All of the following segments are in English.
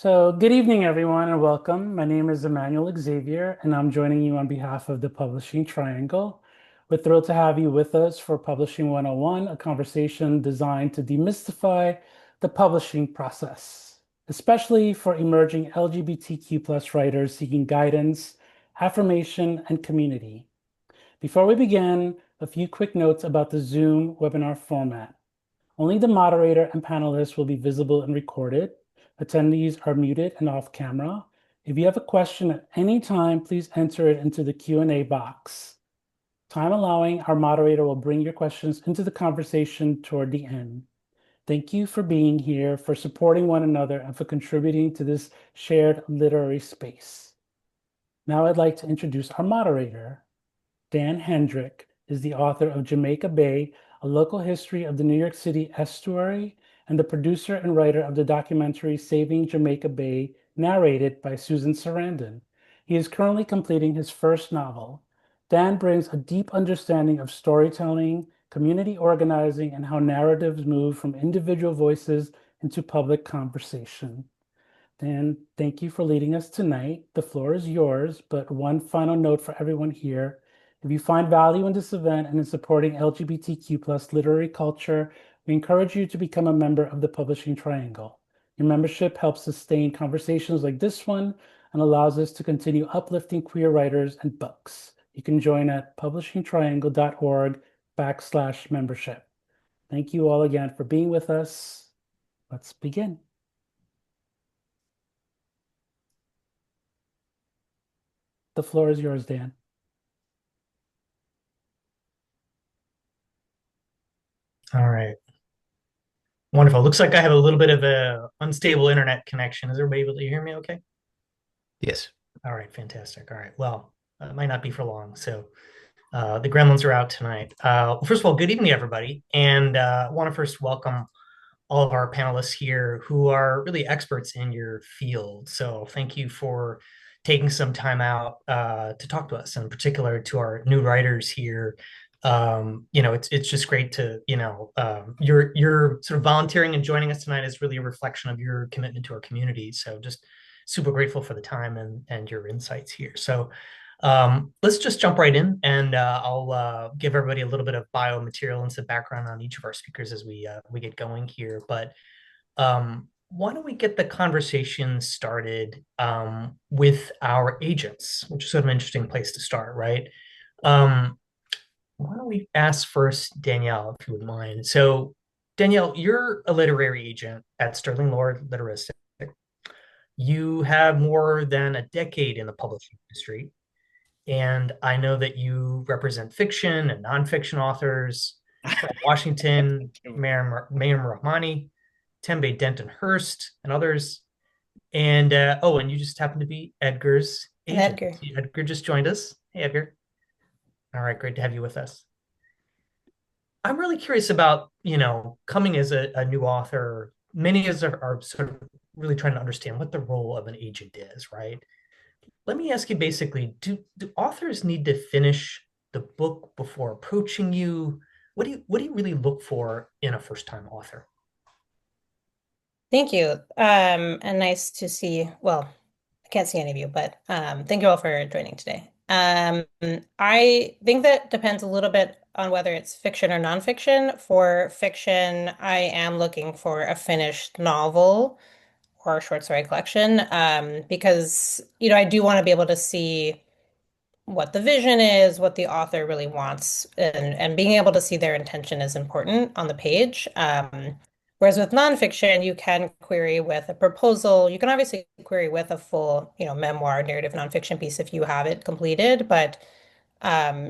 Good evening, everyone, and welcome. My name is Emmanuel Xavier, and I'm joining you on behalf of the Publishing Triangle. We're thrilled to have you with us for Publishing 101, a conversation designed to demystify the publishing process, especially for emerging LGBTQ+ writers seeking guidance, affirmation, and community. Before we begin, a few quick notes about the Zoom webinar format. Only the moderator and panelists will be visible and recorded. Attendees are muted and off camera. If you have a question at any time, please enter it into the Q&A box. Time allowing, our moderator will bring your questions into the conversation toward the end. Thank you for being here, for supporting one another, and for contributing to this shared literary space. Now I'd like to introduce our moderator. Dan Hendrick is the author of Jamaica Bay, a local history of the New York City estuary, and the producer and writer of the documentary Saving Jamaica Bay, narrated by Susan Sarandon. He is currently completing his first novel. Dan brings a deep understanding of storytelling, community organizing, and how narratives move from individual voices into public conversation. Dan, thank you for leading us tonight. The floor is yours, but one final note for everyone here. If you find value in this event and in supporting LGBTQ+ literary culture, we encourage you to become a member of the Publishing Triangle. Your membership helps sustain conversations like this one and allows us to continue uplifting queer writers and books. You can join at publishingtriangle.org/membership. Thank you all again for being with us. Let's begin. The floor is yours, Dan. All right. Wonderful. Looks like I have a little bit of a unstable internet connection. Is everybody able to hear me okay? Yes. All right, fantastic. All right. Well, it might not be for long. So the gremlins are out tonight. First of all, good evening, everybody. And I want to first welcome all of our panelists here who are really experts in your field. So thank you for taking some time out to talk to us, in particular to our new writers here. It's just great to, you're sort of volunteering and joining us tonight is really a reflection of your commitment to our community. So just super grateful for the time and your insights here. So let's just jump right in, and I'll give everybody a little bit of bio material and some background on each of our speakers as we get going here. But why don't we get the conversation started with our agents, which is sort of an interesting place to start, right? Why don't we ask first Danielle, if you would mind? So, Danielle, you're a literary agent at Sterling Lord Literaristic. You have more than a decade in the publishing industry. And I know that you represent fiction and nonfiction authors, Washington, Mayim Rahmani, Tembe Denton Hurst, and others. And and you just happen to be Edgar's agent. Edgar. Edgar just joined us. Hey, Edgar. All right, great to have you with us. I'm really curious about, coming as a new author. Many of us are sort of really trying to understand what the role of an agent is, right? Let me ask you basically, do authors need to finish the book before approaching you? What do you really look for in a first-time author? Thank you. And nice to see, well, I can't see any of you, but thank you all for joining today. I think that depends a little bit on whether it's fiction or nonfiction. For fiction, I am looking for a finished novel or a short story collection, because, I do want to be able to see what the vision is, what the author really wants, and being able to see their intention is important on the page. Whereas with nonfiction, you can query with a proposal. You can obviously query with a full, memoir, narrative nonfiction piece if you have it completed, but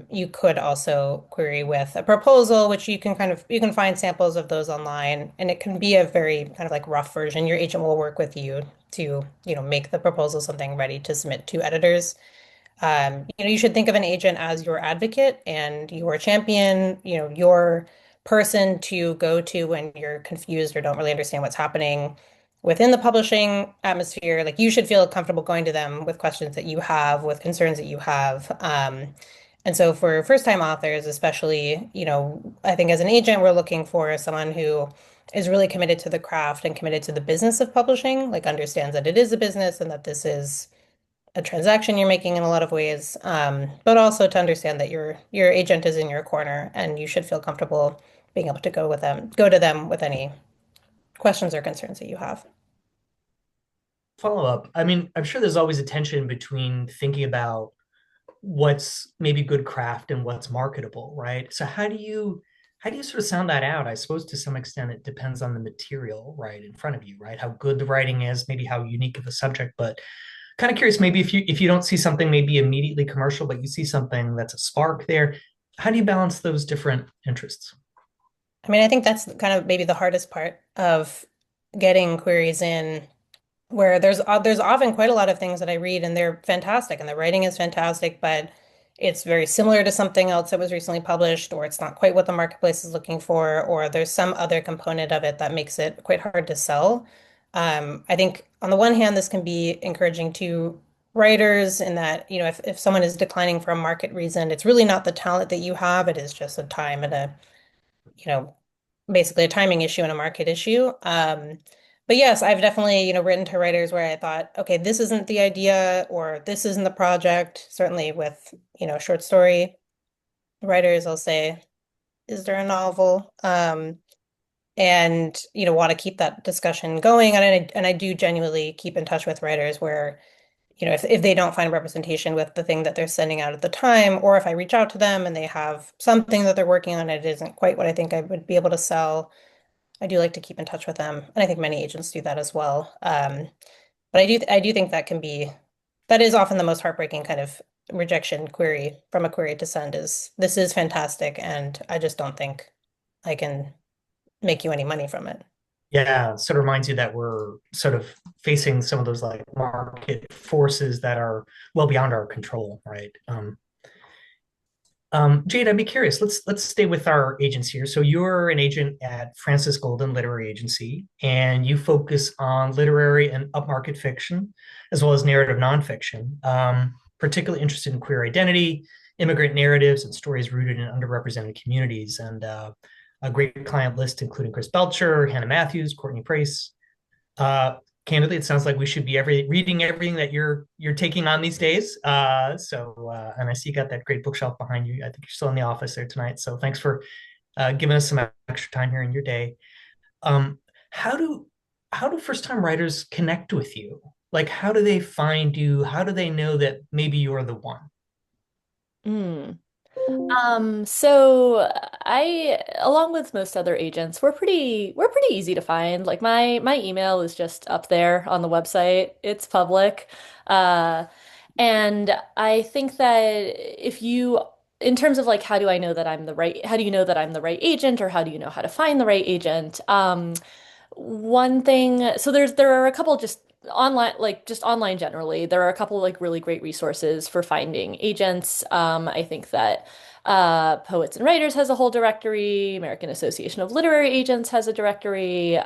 you could also query with a proposal, which you can find samples of those online, and it can be a very kind of like rough version. Your agent will work with you to, make the proposal something ready to submit to editors. You should think of an agent as your advocate and your champion, your person to go to when you're confused or don't really understand what's happening within the publishing atmosphere. Like, you should feel comfortable going to them with questions that you have, with concerns that you have. And so for first-time authors, especially, I think as an agent, we're looking for someone who is really committed to the craft and committed to the business of publishing, like understands that it is a business and that this is a transaction you're making in a lot of ways, but also to understand that your agent is in your corner and you should feel comfortable being able to go to them with any questions or concerns that you have. Follow up. I mean, I'm sure there's always a tension between thinking about what's maybe good craft and what's marketable, right? So how do you sort of sound that out? I suppose to some extent it depends on the material right in front of you, right? How good the writing is, maybe how unique of a subject, but kind of curious, maybe if you don't see something maybe immediately commercial, but you see something that's a spark there, how do you balance those different interests? I mean, I think that's kind of maybe the hardest part of getting queries in, where there's often quite a lot of things that I read and they're fantastic and the writing is fantastic, but it's very similar to something else that was recently published, or it's not quite what the marketplace is looking for, or there's some other component of it that makes it quite hard to sell. I think on the one hand, this can be encouraging to writers in that, if someone is declining for a market reason, it's really not the talent that you have, it is just a time and you know, basically a timing issue and a market issue. But yes, I've definitely, written to writers where I thought, okay, this isn't the idea or this isn't the project. Certainly with, short story writers, I'll say, is there a novel? And, want to keep that discussion going. And I do genuinely keep in touch with writers where, if they don't find representation with the thing that they're sending out at the time, or if I reach out to them and they have something that they're working on, it isn't quite what I think I would be able to sell. I do like to keep in touch with them, and I think many agents do that as well. But I do think that is often the most heartbreaking kind of rejection query from a query to send is this is fantastic, and I just don't think I can make you any money from it. Yeah, sort of reminds you that we're sort of facing some of those like market forces that are well beyond our control, right? Jade, I'd be curious. Let's stay with our agents here. So you're an agent at Francis Golden Literary Agency, and you focus on literary and upmarket fiction, as well as narrative nonfiction. Particularly interested in queer identity, immigrant narratives, and stories rooted in underrepresented communities. And a great client list, including Chris Belcher, Hannah Matthews, Courtney Price. Candidly, it sounds like we should be reading everything that you're taking on these days. And I see you got that great bookshelf behind you. I think you're still in the office there tonight. So thanks for giving us some extra time here in your day. Um, how do how do first time writers connect with you? Like, how do they find you? How do they know that maybe you're the one? Mm. So along with most other agents, we're pretty easy to find. Like my email is just up there on the website. It's public. Uh, and I think that if you, in terms of like, how do you know that I'm the right agent, or how do you know how to find the right agent? One thing, so there are a couple just online, like just online generally, there are a couple like really great resources for finding agents. I think that Poets and Writers has a whole directory. American Association of Literary Agents has a directory.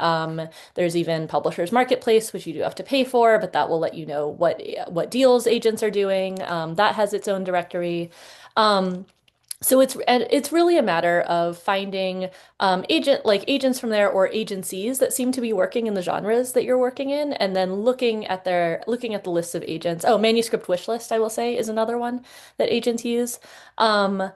There's even Publishers Marketplace, which you do have to pay for, but that will let you know what deals agents are doing. That has its own directory. Um, so it's really a matter of finding agents from there, or agencies that seem to be working in the genres that you're working in, and then looking at the lists of agents. Oh, manuscript wish list, I will say, is another one that agents use. Um,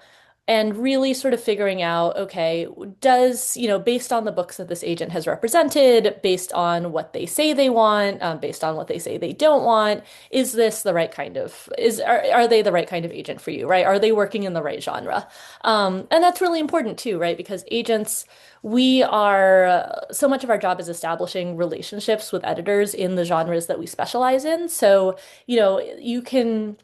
and really sort of figuring out, okay, based on the books that this agent has represented, based on what they say they want, based on what they say they don't want, is this the right kind of, are they the right kind of agent for you, right? Are they working in the right genre? And that's really important too, right? Because agents, so much of our job is establishing relationships with editors in the genres that we specialize in. So, you can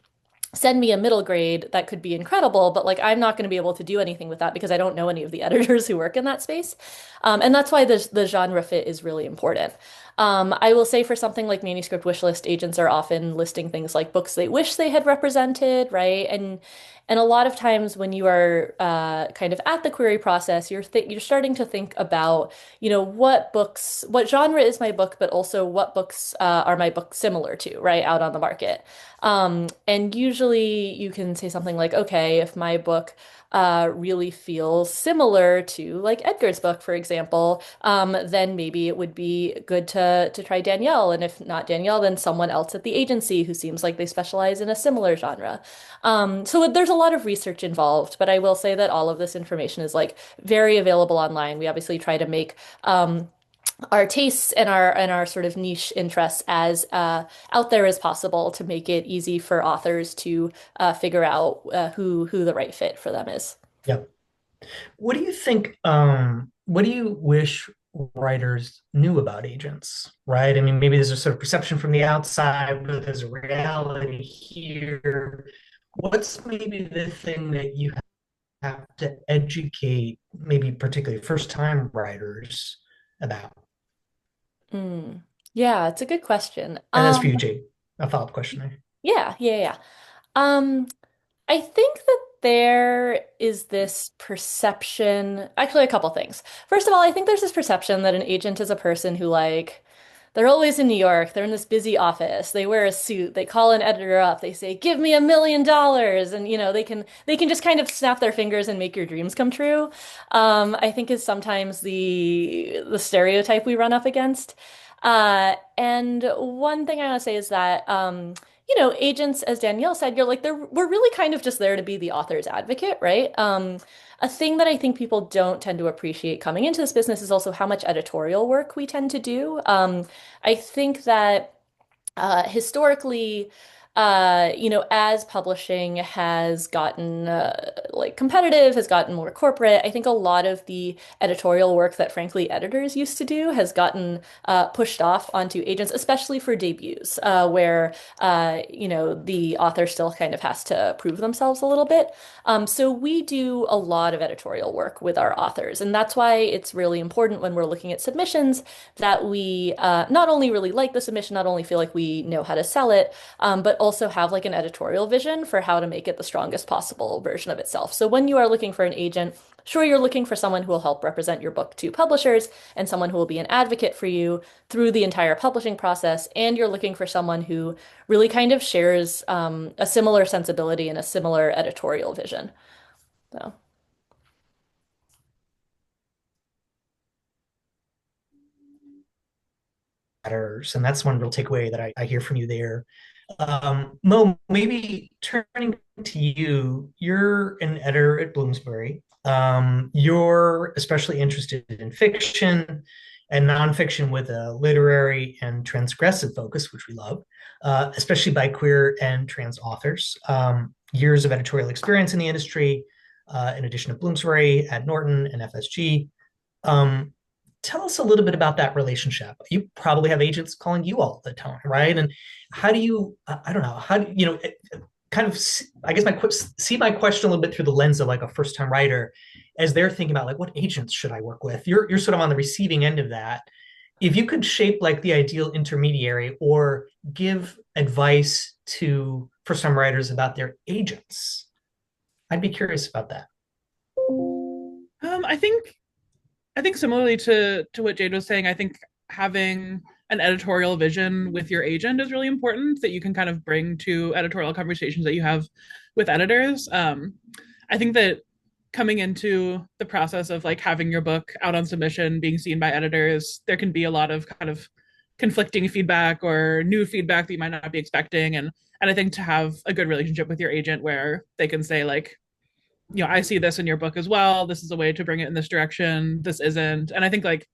send me a middle grade that could be incredible, but like I'm not going to be able to do anything with that because I don't know any of the editors who work in that space. And that's why the genre fit is really important. I will say for something like manuscript wishlist, agents are often listing things like books they wish they had represented, right? And a lot of times when you are kind of at the query process, you're starting to think about, what genre is my book, but also what books are my books similar to, right, out on the market. And usually you can say something like, okay, if my book really feels similar to like Edgar's book, for example, then maybe it would be good to try Danielle. And if not Danielle, then someone else at the agency who seems like they specialize in a similar genre. So there's a lot of research involved, but I will say that all of this information is like very available online. We obviously try to make our tastes and our sort of niche interests as out there as possible to make it easy for authors to figure out who the right fit for them is. Yep. What do you think, what do you wish writers knew about agents, right? I mean, maybe there's a sort of perception from the outside, but there's a reality here. What's maybe the thing that you have to educate, maybe particularly first-time writers about? Mm. Yeah, it's a good question. And that's for you, Jade, a follow-up question there. Yeah. Um, I think that there is this perception, actually a couple things. First of all, I think there's this perception that an agent is a person who like they're always in New York, they're in this busy office, they wear a suit, they call an editor up, they say, "Give me $1 million," and they can just kind of snap their fingers and make your dreams come true. I think is sometimes the stereotype we run up against. And one thing I want to say is that agents, as Danielle said, we're really kind of just there to be the author's advocate, right? A thing that I think people don't tend to appreciate coming into this business is also how much editorial work we tend to do. I think that historically, as publishing has gotten like competitive, has gotten more corporate, I think a lot of the editorial work that frankly editors used to do has gotten pushed off onto agents, especially for debuts, where the author still kind of has to prove themselves a little bit. So we do a lot of editorial work with our authors, and that's why it's really important when we're looking at submissions that we not only really like the submission, not only feel like we know how to sell it, but also have like an editorial vision for how to make it the strongest possible version of itself. So when you are looking for an agent, sure, you're looking for someone who will help represent your book to publishers and someone who will be an advocate for you through the entire publishing process. And you're looking for someone who really kind of shares a similar sensibility and a similar editorial vision. So. Matters, and that's one real takeaway that I hear from you there. Mo, maybe turning to you, you're an editor at Bloomsbury. You're especially interested in fiction and nonfiction with a literary and transgressive focus, which we love, especially by queer and trans authors. Years of editorial experience in the industry, in addition to Bloomsbury at Norton and FSG. Tell us a little bit about that relationship. You probably have agents calling you all the time, right? And how do you, I don't know, how do you know, kind of, I guess see my question a little bit through the lens of like a first-time writer as they're thinking about like, what agents should I work with? You're sort of on the receiving end of that. If you could shape like the ideal intermediary or give advice to first-time writers about their agents, I'd be curious about that. I think similarly to what Jade was saying, I think having an editorial vision with your agent is really important that you can kind of bring to editorial conversations that you have with editors. I think that coming into the process of like having your book out on submission, being seen by editors, there can be a lot of kind of conflicting feedback or new feedback that you might not be expecting. And I think to have a good relationship with your agent where they can say like, I see this in your book as well. This is a way to bring it in this direction. This isn't. And I think like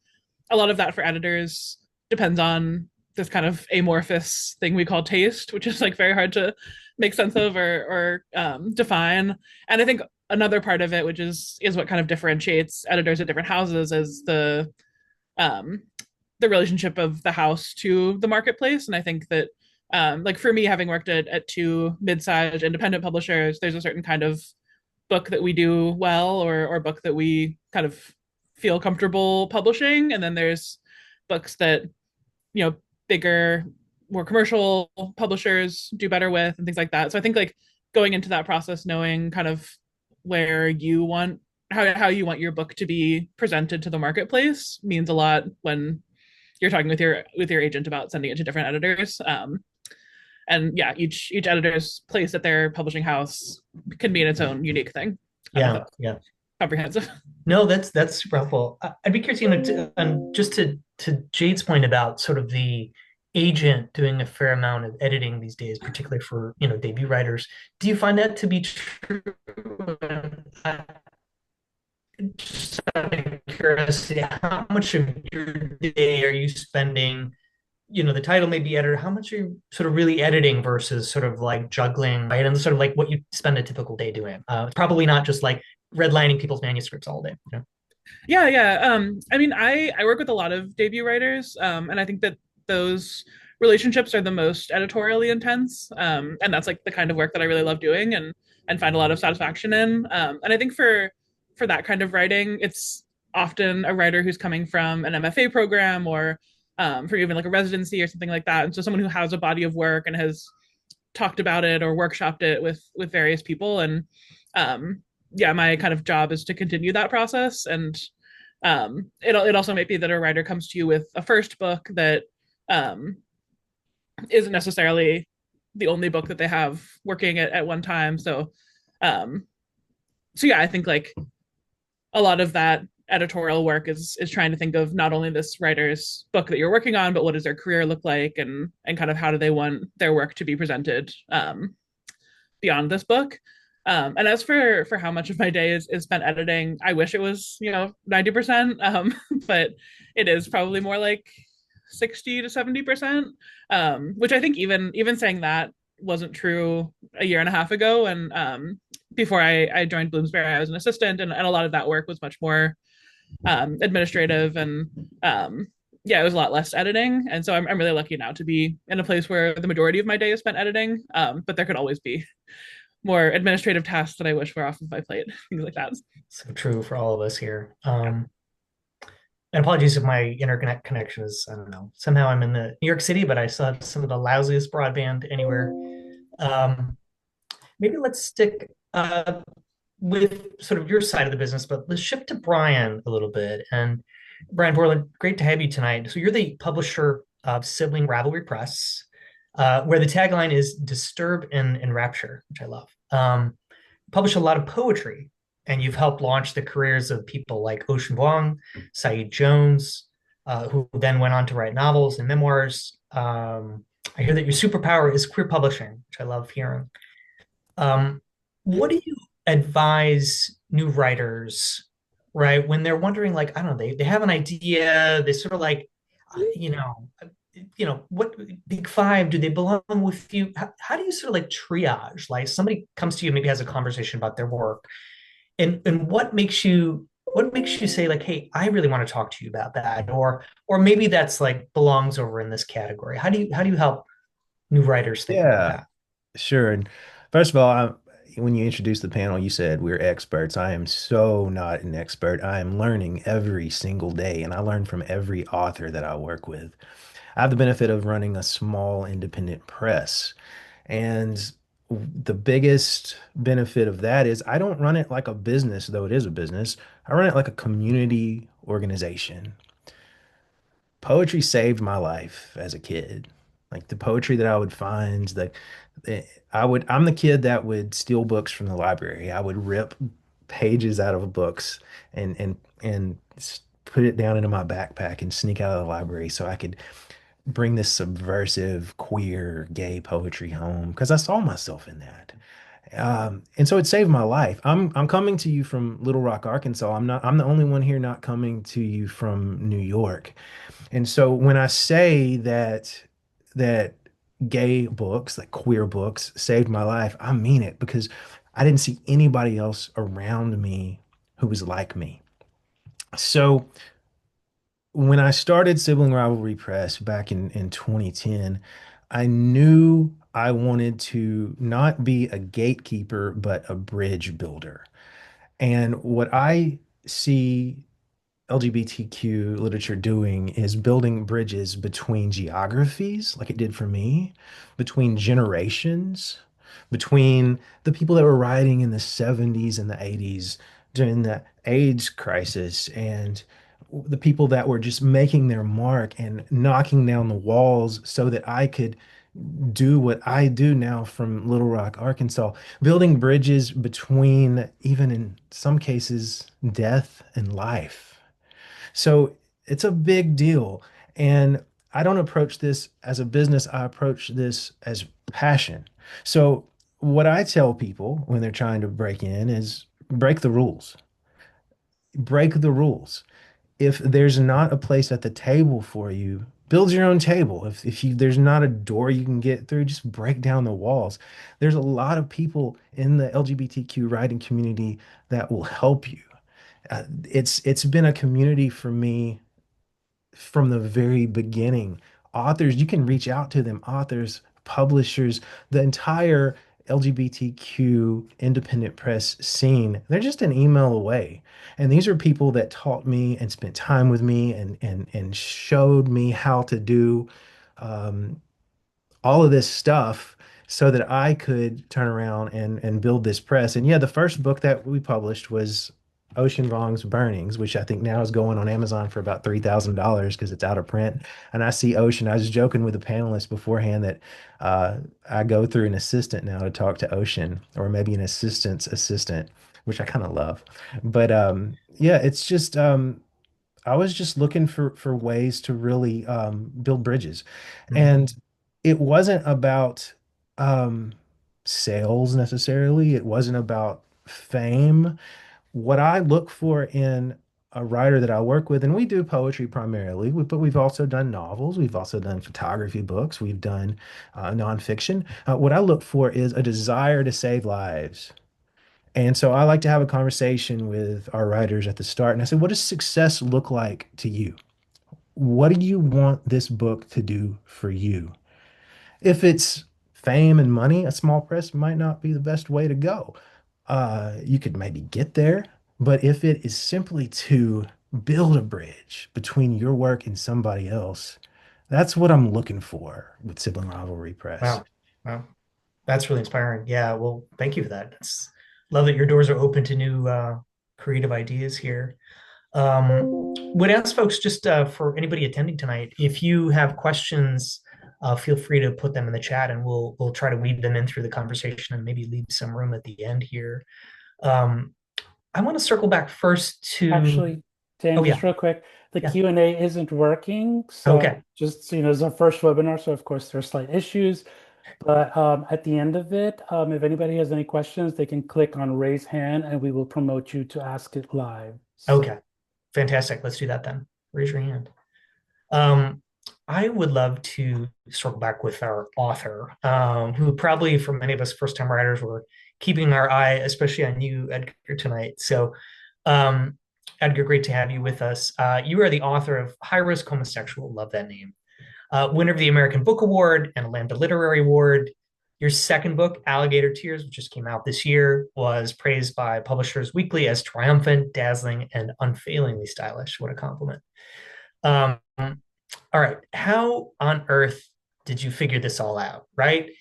a lot of that for editors depends on this kind of amorphous thing we call taste, which is like very hard to make sense of or define. And I think another part of it, which is what kind of differentiates editors at different houses, is the relationship of the house to the marketplace. And I think that like for me, having worked at two mid-sized independent publishers, there's a certain kind of book that we do well or book that we kind of feel comfortable publishing, and then there's books that bigger, more commercial publishers do better with and things like that. So I think like going into that process knowing kind of where you want how you want your book to be presented to the marketplace means a lot when you're talking with your agent about sending it to different editors. And yeah, each editor's place at their publishing house can be in its own unique thing. I Yeah, thought yeah. comprehensive. No, that's super helpful. I'd be curious, just to Jade's point about sort of the agent doing a fair amount of editing these days, particularly for, debut writers. Do you find that to be true? I- Just out of curiosity, how much of your day are you spending? The title may be editor. How much are you sort of really editing versus sort of like juggling, right? And sort of like what you spend a typical day doing. It's probably not just like redlining people's manuscripts all day. Yeah, yeah. I mean, I work with a lot of debut writers, and I think that those relationships are the most editorially intense, and that's like the kind of work that I really love doing and find a lot of satisfaction in. And I think for that kind of writing, it's often a writer who's coming from an MFA program or from even like a residency or something like that, and so someone who has a body of work and has talked about it or workshopped it with various people and yeah, my kind of job is to continue that process. And it also might be that a writer comes to you with a first book that um, isn't necessarily the only book that they have working at one time. Um, so yeah, I think like a lot of that editorial work is trying to think of not only this writer's book that you're working on, but what does their career look like, and kind of how do they want their work to be presented beyond this book. And as for how much of my day is spent editing, I wish it was 90%, but it is probably more like 60 to 70%, which I think even saying that wasn't true a year and a half ago. And before I joined Bloomsbury, I was an assistant, and a lot of that work was much more administrative and yeah, it was a lot less editing. And so I'm really lucky now to be in a place where the majority of my day is spent editing, but there could always be more administrative tasks that I wish were off of my plate, things like that. So true for all of us here. And apologies if my internet connection is, I don't know, somehow I'm in the New York City, but I still have some of the lousiest broadband anywhere. Maybe let's stick with sort of your side of the business, but let's shift to Bryan a little bit. And Bryan Borland, great to have you tonight. So you're the publisher of Sibling Ravelry Press, where the tagline is "Disturb and Rapture," which I love. Publish a lot of poetry, and you've helped launch the careers of people like Ocean Vuong, Saeed Jones, who then went on to write novels and memoirs. I hear that your superpower is queer publishing, which I love hearing. What do you advise new writers, right, when they're wondering, like, I don't know, they have an idea, they sort of like, what big five do they belong with you? How do you sort of like triage? Like somebody comes to you, maybe has a conversation about their work, and what makes you say like, hey, I really want to talk to you about that, or maybe that's like belongs over in this category. How do you help new writers think about Yeah, that? sure. And first of all, when you introduced the panel, you said we're experts. I am so not an expert. I am learning every single day, and I learn from every author that I work with. I have the benefit of running a small independent press. And the biggest benefit of that is I don't run it like a business, though it is a business. I run it like a community organization. Poetry saved my life as a kid. Like the poetry that I would find, I'm the kid that would steal books from the library. I would rip pages out of books and put it down into my backpack and sneak out of the library so I could bring this subversive, queer, gay poetry home because I saw myself in that. And so it saved my life. I'm coming to you from Little Rock, Arkansas. I'm the only one here not coming to you from New York. And so when I say that gay books, like queer books, saved my life, I mean it because I didn't see anybody else around me who was like me. So when I started Sibling Rivalry Press back in 2010, I knew I wanted to not be a gatekeeper, but a bridge builder. And what I see LGBTQ literature doing is building bridges between geographies, like it did for me, between generations, between the people that were writing in the 70s and the 80s during the AIDS crisis and the people that were just making their mark and knocking down the walls so that I could do what I do now from Little Rock, Arkansas, building bridges between, even in some cases, death and life. So it's a big deal. And I don't approach this as a business, I approach this as passion. So what I tell people when they're trying to break in is break the rules. Break the rules. If there's not a place at the table for you, build your own table. If you there's not a door you can get through, just break down the walls. There's a lot of people in the LGBTQ writing community that will help you. It's been a community for me from the very beginning. Authors, you can reach out to them, authors, publishers, the entire LGBTQ independent press scene. They're just an email away. And these are people that taught me and spent time with me and showed me how to do um, all of this stuff so that I could turn around and build this press. And yeah, the first book that we published was Ocean Vuong's Burnings, which I think now is going on Amazon for about $3,000 because it's out of print. And I see Ocean. I was joking with the panelists beforehand that I go through an assistant now to talk to Ocean, or maybe an assistant's assistant, which I kind of love. But yeah, it's just I was just looking for ways to really build bridges. And it wasn't about um, sales necessarily. It wasn't about fame. What I look for in a writer that I work with, and we do poetry primarily, but we've also done novels, we've also done photography books, we've done nonfiction. What I look for is a desire to save lives. And so I like to have a conversation with our writers at the start. And I said, what does success look like to you? What do you want this book to do for you? If it's fame and money, a small press might not be the best way to go. You could maybe get there, but if it is simply to build a bridge between your work and somebody else, that's what I'm looking for with Sibling Rivalry Press. Wow. Wow. That's really inspiring. Yeah. Well, thank you for that. It's love that your doors are open to new creative ideas here. Would ask folks just for anybody attending tonight, if you have questions, feel free to put them in the chat, and we'll try to weave them in through the conversation and maybe leave some room at the end here. I want to circle back first to Actually, Dan, Oh, just yeah. real quick, the Yeah. Q&A isn't working. So Okay. just so you know, it's our first webinar, so of course there's slight issues. But at the end of it, if anybody has any questions, they can click on raise hand and we will promote you to ask it live. So Okay. Fantastic. Let's do that then. Raise your hand. I would love to circle back with our author, who probably for many of us first-time writers were keeping our eye, especially on you, Edgar, tonight. So, Edgar, great to have you with us. You are the author of High-Risk Homosexual, love that name, winner of the American Book Award and a Lambda Literary Award. Your second book, Alligator Tears, which just came out this year, was praised by Publishers Weekly as triumphant, dazzling, and unfailingly stylish. What a compliment. Um, all right. How on earth did you figure this all out, right?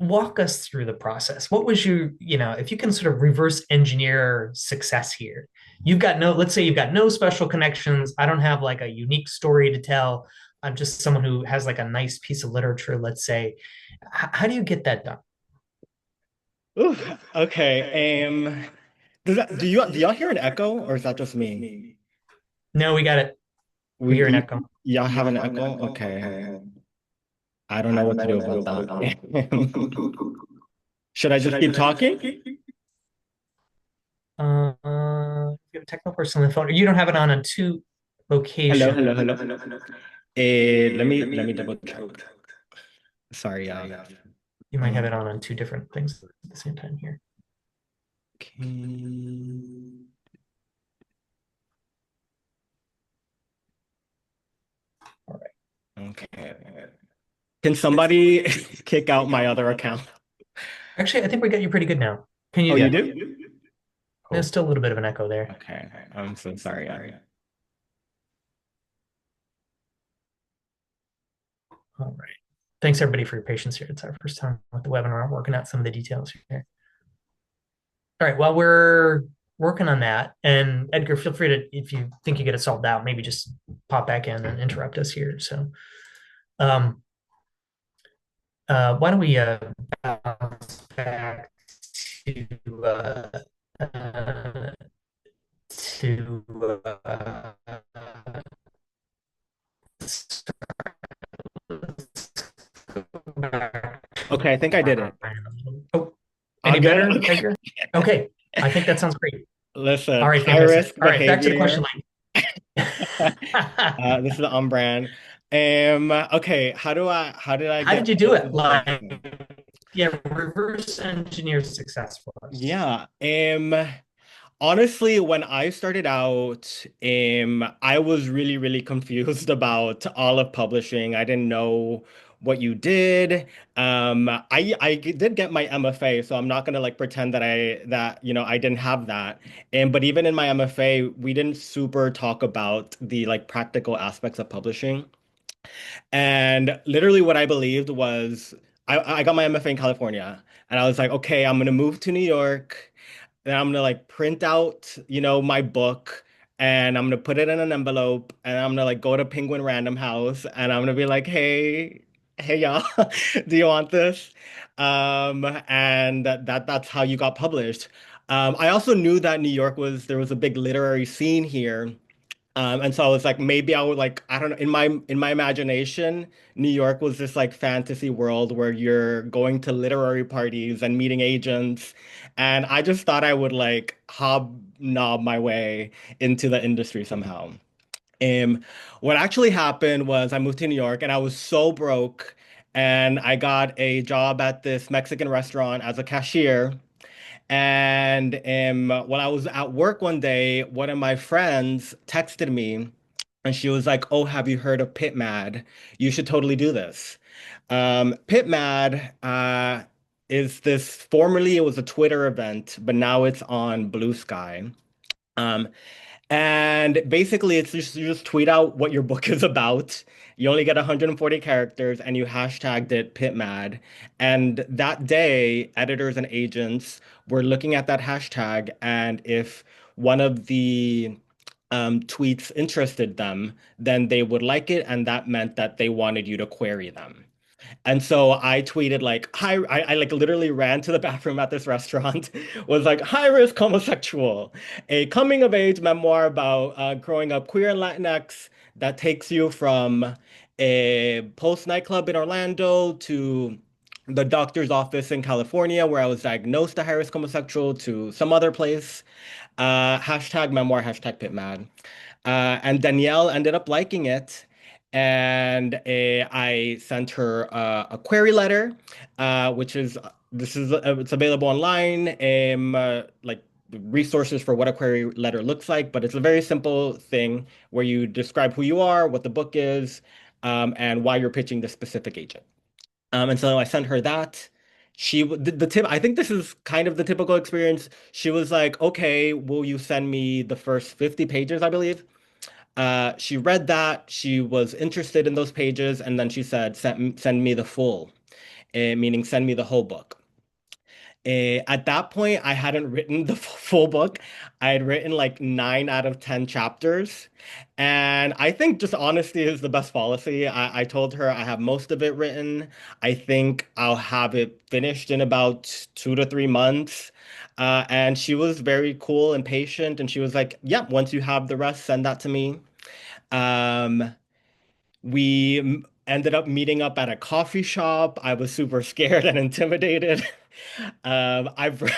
Walk us through the process. What was if you can sort of reverse engineer success here, let's say you've got no special connections. I don't have like a unique story to tell. I'm just someone who has like a nice piece of literature, let's say. How do you get that done? Ooh, okay. Do y'all hear an echo, or is that just me? No, we got it. We hear an echo. Y'all have an echo? Okay. I don't know what to do about that. Should I just keep talking? You have a technical person on the phone. You don't have it on two locations. Hello. Let me double check. Sorry, You might have it on two different things at the same time here. All right. Okay. Can somebody kick out my other account? Actually, I think we got you pretty good now. Can you? Oh, you do? There's still a little bit of an echo there. Okay. I'm so sorry. All right. Thanks everybody for your patience here. It's our first time with the webinar. I'm working out some of the details here. All right. While we're working on that, and Edgar, feel free to, if you think you get it solved out, maybe just pop back in and interrupt us here. So, Why don't we bounce back to uh, to Okay, I think I did it. Oh, All any good? better, Okay. Edgar? Okay, I think that sounds great. All Listen, right, high fantastic. risk All right, back to the question behavior. line. This is the on brand. Okay, how did I How get did you do into it? the Like, publishing? yeah, reverse engineer success for us. Yeah. Honestly, when I started out, I was really, really confused about all of publishing. I didn't know what you did. I did get my MFA, so I'm not gonna like pretend that I didn't have that. And but even in my MFA, we didn't super talk about the like practical aspects of publishing. And literally what I believed was I got my MFA in California, and I was like, okay, I'm gonna move to New York. Then I'm gonna like print out, my book, and I'm gonna put it in an envelope, and I'm gonna like go to Penguin Random House, and I'm gonna be like, hey y'all, do you want this? And that's how you got published. I also knew that there was a big literary scene here. And so I was like, maybe I would like, I don't know, in my imagination, New York was this like fantasy world where you're going to literary parties and meeting agents. And I just thought I would like hobnob my way into the industry somehow. Um, what actually happened was I moved to New York and I was so broke, and I got a job at this Mexican restaurant as a cashier. And when I was at work one day, one of my friends texted me, and she was like, "Oh, have you heard of Pit Mad? You should totally do this." Pit Mad is this, formerly it was a Twitter event, but now it's on Blue Sky. Um, and basically, it's just you just tweet out what your book is about. You only get 140 characters, and you hashtagged it PitMad. And that day, editors and agents were looking at that hashtag, and if one of the tweets interested them, then they would like it, and that meant that they wanted you to query them. And so I tweeted like, hi, I like literally ran to the bathroom at this restaurant, was like, High-Risk Homosexual, a coming of age memoir about growing up queer and Latinx that takes you from a post nightclub in Orlando to the doctor's office in California where I was diagnosed a high-risk homosexual to some other place. Hashtag memoir, hashtag pitmad. And Danielle ended up liking it. And I sent her a query letter, which is it's available online, like resources for what a query letter looks like. But it's a very simple thing where you describe who you are, what the book is, and why you're pitching this specific agent. And so I sent her that. The tip, I think this is kind of the typical experience. She was like, okay, will you send me the first 50 pages, I believe? She read that. She was interested in those pages. And then she said, send me the full, meaning send me the whole book. At that point, I hadn't written the full book. I had written like 9 out of 10 chapters. And I think just honesty is the best policy. I told her I have most of it written. I think I'll have it finished in about 2 to 3 months. And she was very cool and patient. And she was like, yeah, once you have the rest, send that to me. Um, we ended up meeting up at a coffee shop. I was super scared and intimidated. Um, I br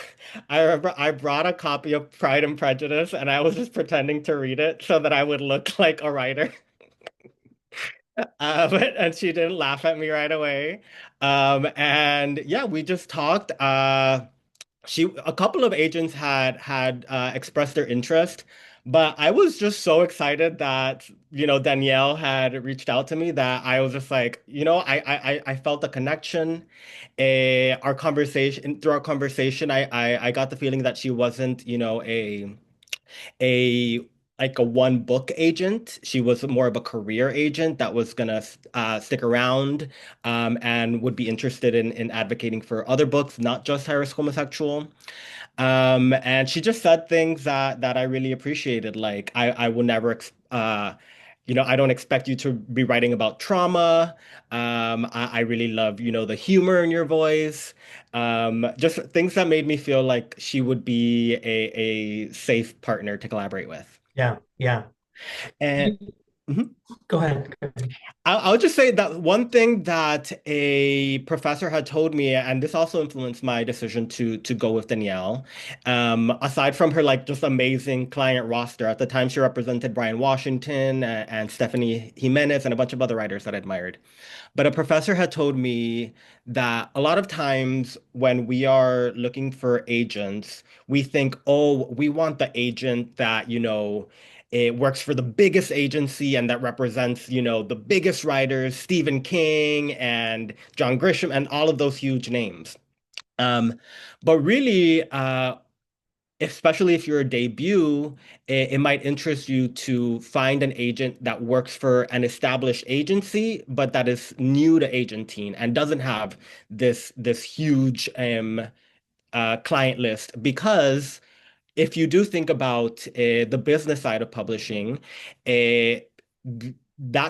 I remember I brought a copy of Pride and Prejudice, and I was just pretending to read it so that I would look like a writer. And she didn't laugh at me right away. And yeah, we just talked. A couple of agents had expressed their interest, but I was just so excited that Danielle had reached out to me that I was just like, I felt a connection. Through our conversation, I got the feeling that she wasn't, a like a one book agent. She was more of a career agent that was gonna stick around, and would be interested in advocating for other books, not just High-Risk Homosexual. And she just said things that I really appreciated. Like I will never I don't expect you to be writing about trauma. I really love, the humor in your voice. Just things that made me feel like she would be a safe partner to collaborate with. Yeah, yeah. And Mhm. Go ahead. I'll just say that one thing that a professor had told me, and this also influenced my decision to go with Danielle, aside from her like just amazing client roster, at the time she represented Brian Washington and Stephanie Jimenez and a bunch of other writers that I admired. But a professor had told me that a lot of times when we are looking for agents, we think, oh, we want the agent that, it works for the biggest agency and that represents, the biggest writers, Stephen King and John Grisham and all of those huge names. Um, but really, especially if you're a debut, it might interest you to find an agent that works for an established agency, but that is new to agenting and doesn't have this huge client list. Because if you do think about the business side of publishing, that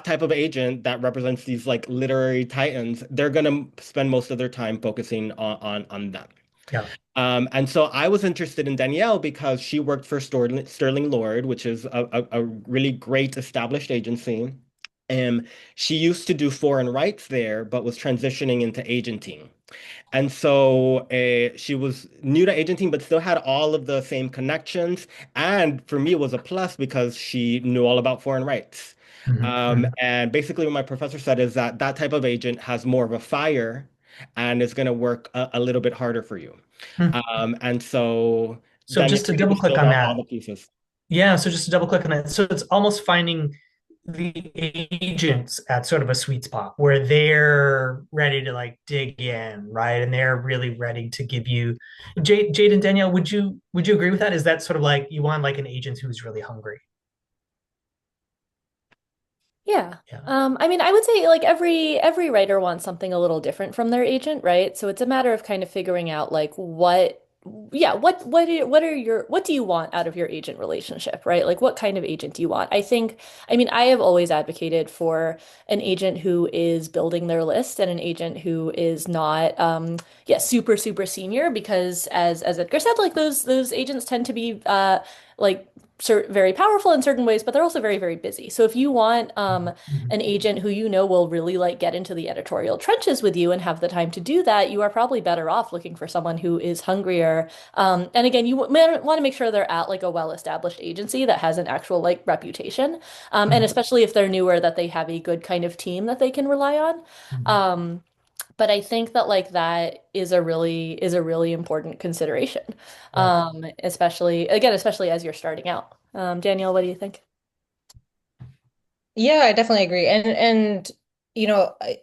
type of agent that represents these like literary titans, they're going to spend most of their time focusing on them. Yeah. And so I was interested in Danielle because she worked for Sterling Lord, which is a really great established agency. She used to do foreign rights there, but was transitioning into agenting. And so she was new to agenting, but still had all of the same connections. And for me, it was a plus because she knew all about foreign rights. And basically, what my professor said is that that type of agent has more of a fire and is going to work a little bit harder for you. And so just to double click on all that. the pieces. Yeah, so just to double click on that. So it's almost finding the agents at sort of a sweet spot where they're ready to like dig in, right? And they're really ready to give you Jade and Danielle, would you agree with that? Is that sort of like you want like an agent who's really hungry? Yeah. Yeah. I mean, I would say like every writer wants something a little different from their agent, right? So it's a matter of kind of figuring out like what do you want out of your agent relationship, right? Like what kind of agent do you want? I mean, I have always advocated for an agent who is building their list and an agent who is not super senior because as Edgar said, like those agents tend to be like very powerful in certain ways, but they're also very busy. So if you want an agent who you know will really like get into the editorial trenches with you and have the time to do that, you are probably better off looking for someone who is hungrier. And again, you want to make sure they're at like a well-established agency that has an actual like reputation. And especially if they're newer, that they have a good kind of team that they can rely on. But I think that like that is a really important consideration. Especially as you're starting out. Danielle, what do you think? Yeah, I definitely agree. And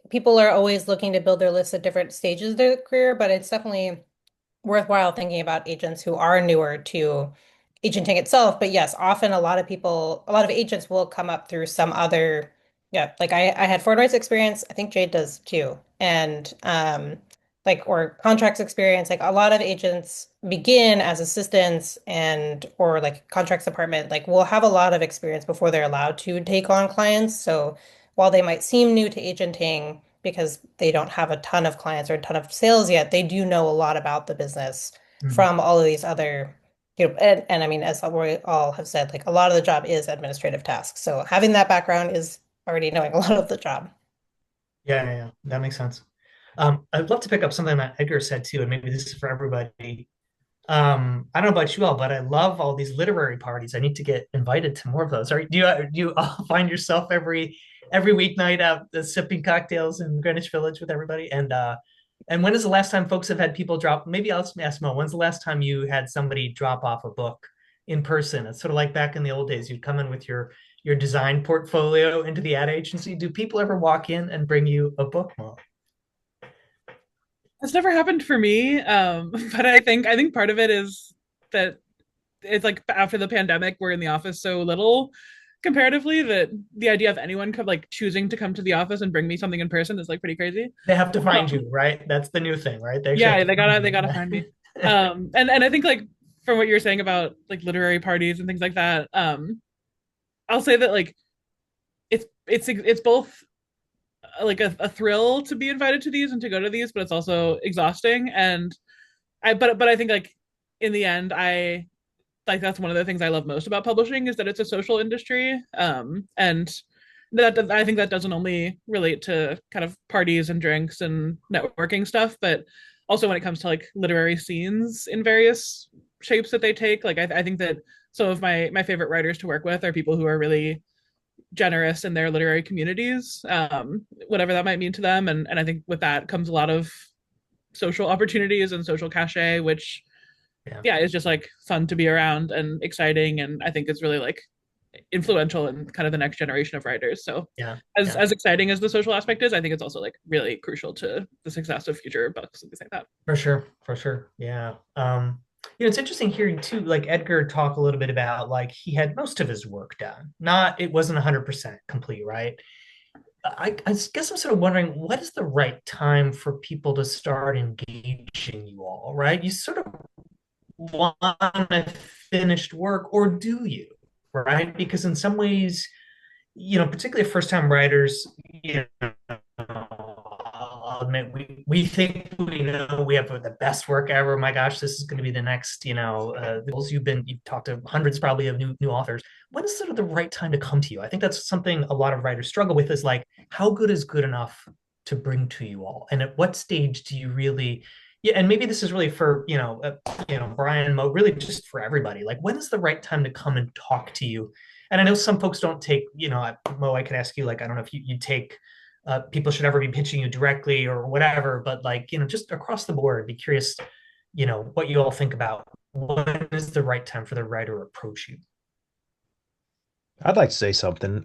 people are always looking to build their lists at different stages of their career, but it's definitely worthwhile thinking about agents who are newer to agenting itself. But yes, often a lot of agents will come up through some other, yeah, like I had foreign rights experience. I think Jade does too. And like or contracts experience, like a lot of agents begin as assistants and or like contracts department, like will have a lot of experience before they're allowed to take on clients. So while they might seem new to agenting, because they don't have a ton of clients or a ton of sales yet, they do know a lot about the business from all of these other, and I mean, as we all have said, like a lot of the job is administrative tasks. So having that background is already knowing a lot of the job. Yeah, that makes sense. I'd love to pick up something that Edgar said too, and maybe this is for everybody. I don't know about you all, but I love all these literary parties. I need to get invited to more of those. Do you all find yourself every weeknight out sipping cocktails in Greenwich Village with everybody? And when is the last time folks have had people drop? Maybe I'll ask Mo. When's the last time you had somebody drop off a book in person? It's sort of like back in the old days. You'd come in with your design portfolio into the ad agency. Do people ever walk in and bring you a book, Mo? That's never happened for me. But I think part of it is that it's like after the pandemic, we're in the office so little comparatively that the idea of anyone like choosing to come to the office and bring me something in person is like pretty crazy. They have to find you, right? That's the new thing, right? Yeah, they gotta find me. And I think like from what you were saying about like literary parties and things like that, I'll say that like it's both like a thrill to be invited to these and to go to these, but it's also exhausting. And but I think like in the end, I like that's one of the things I love most about publishing is that it's a social industry. And that I think that doesn't only relate to kind of parties and drinks and networking stuff, but also when it comes to like literary scenes in various shapes that they take. Like I think that some of my favorite writers to work with are people who are really generous in their literary communities, whatever that might mean to them. And I think with that comes a lot of social opportunities and social cachet, which yeah, it's just like fun to be around and exciting. And I think it's really like influential in kind of the next generation of writers. So as exciting as the social aspect is, I think it's also like really crucial to the success of future books and things like that. For sure. Yeah. It's interesting hearing too, like Edgar talk a little bit about like he had most of his work done. It wasn't 100% complete, right? I guess I'm sort of wondering what is the right time for people to start engaging you all, right? You sort of want a finished work, or do you, right? Because in some ways, particularly first-time writers, I'll admit we think we know we have the best work ever. My gosh, this is going to be the next, you've talked to hundreds probably of new authors. When is sort of the right time to come to you? I think that's something a lot of writers struggle with is like, how good is good enough to bring to you all? And at what stage do you really, and maybe this is really for, Bryan, Mo, really just for everybody. Like, when is the right time to come and talk to you? And I know some folks don't take, Mo, I could ask you, like, I don't know if you take, people should ever be pitching you directly or whatever, but like, just across the board, be curious, what you all think about when is the right time for the writer to approach you? I'd like to say something.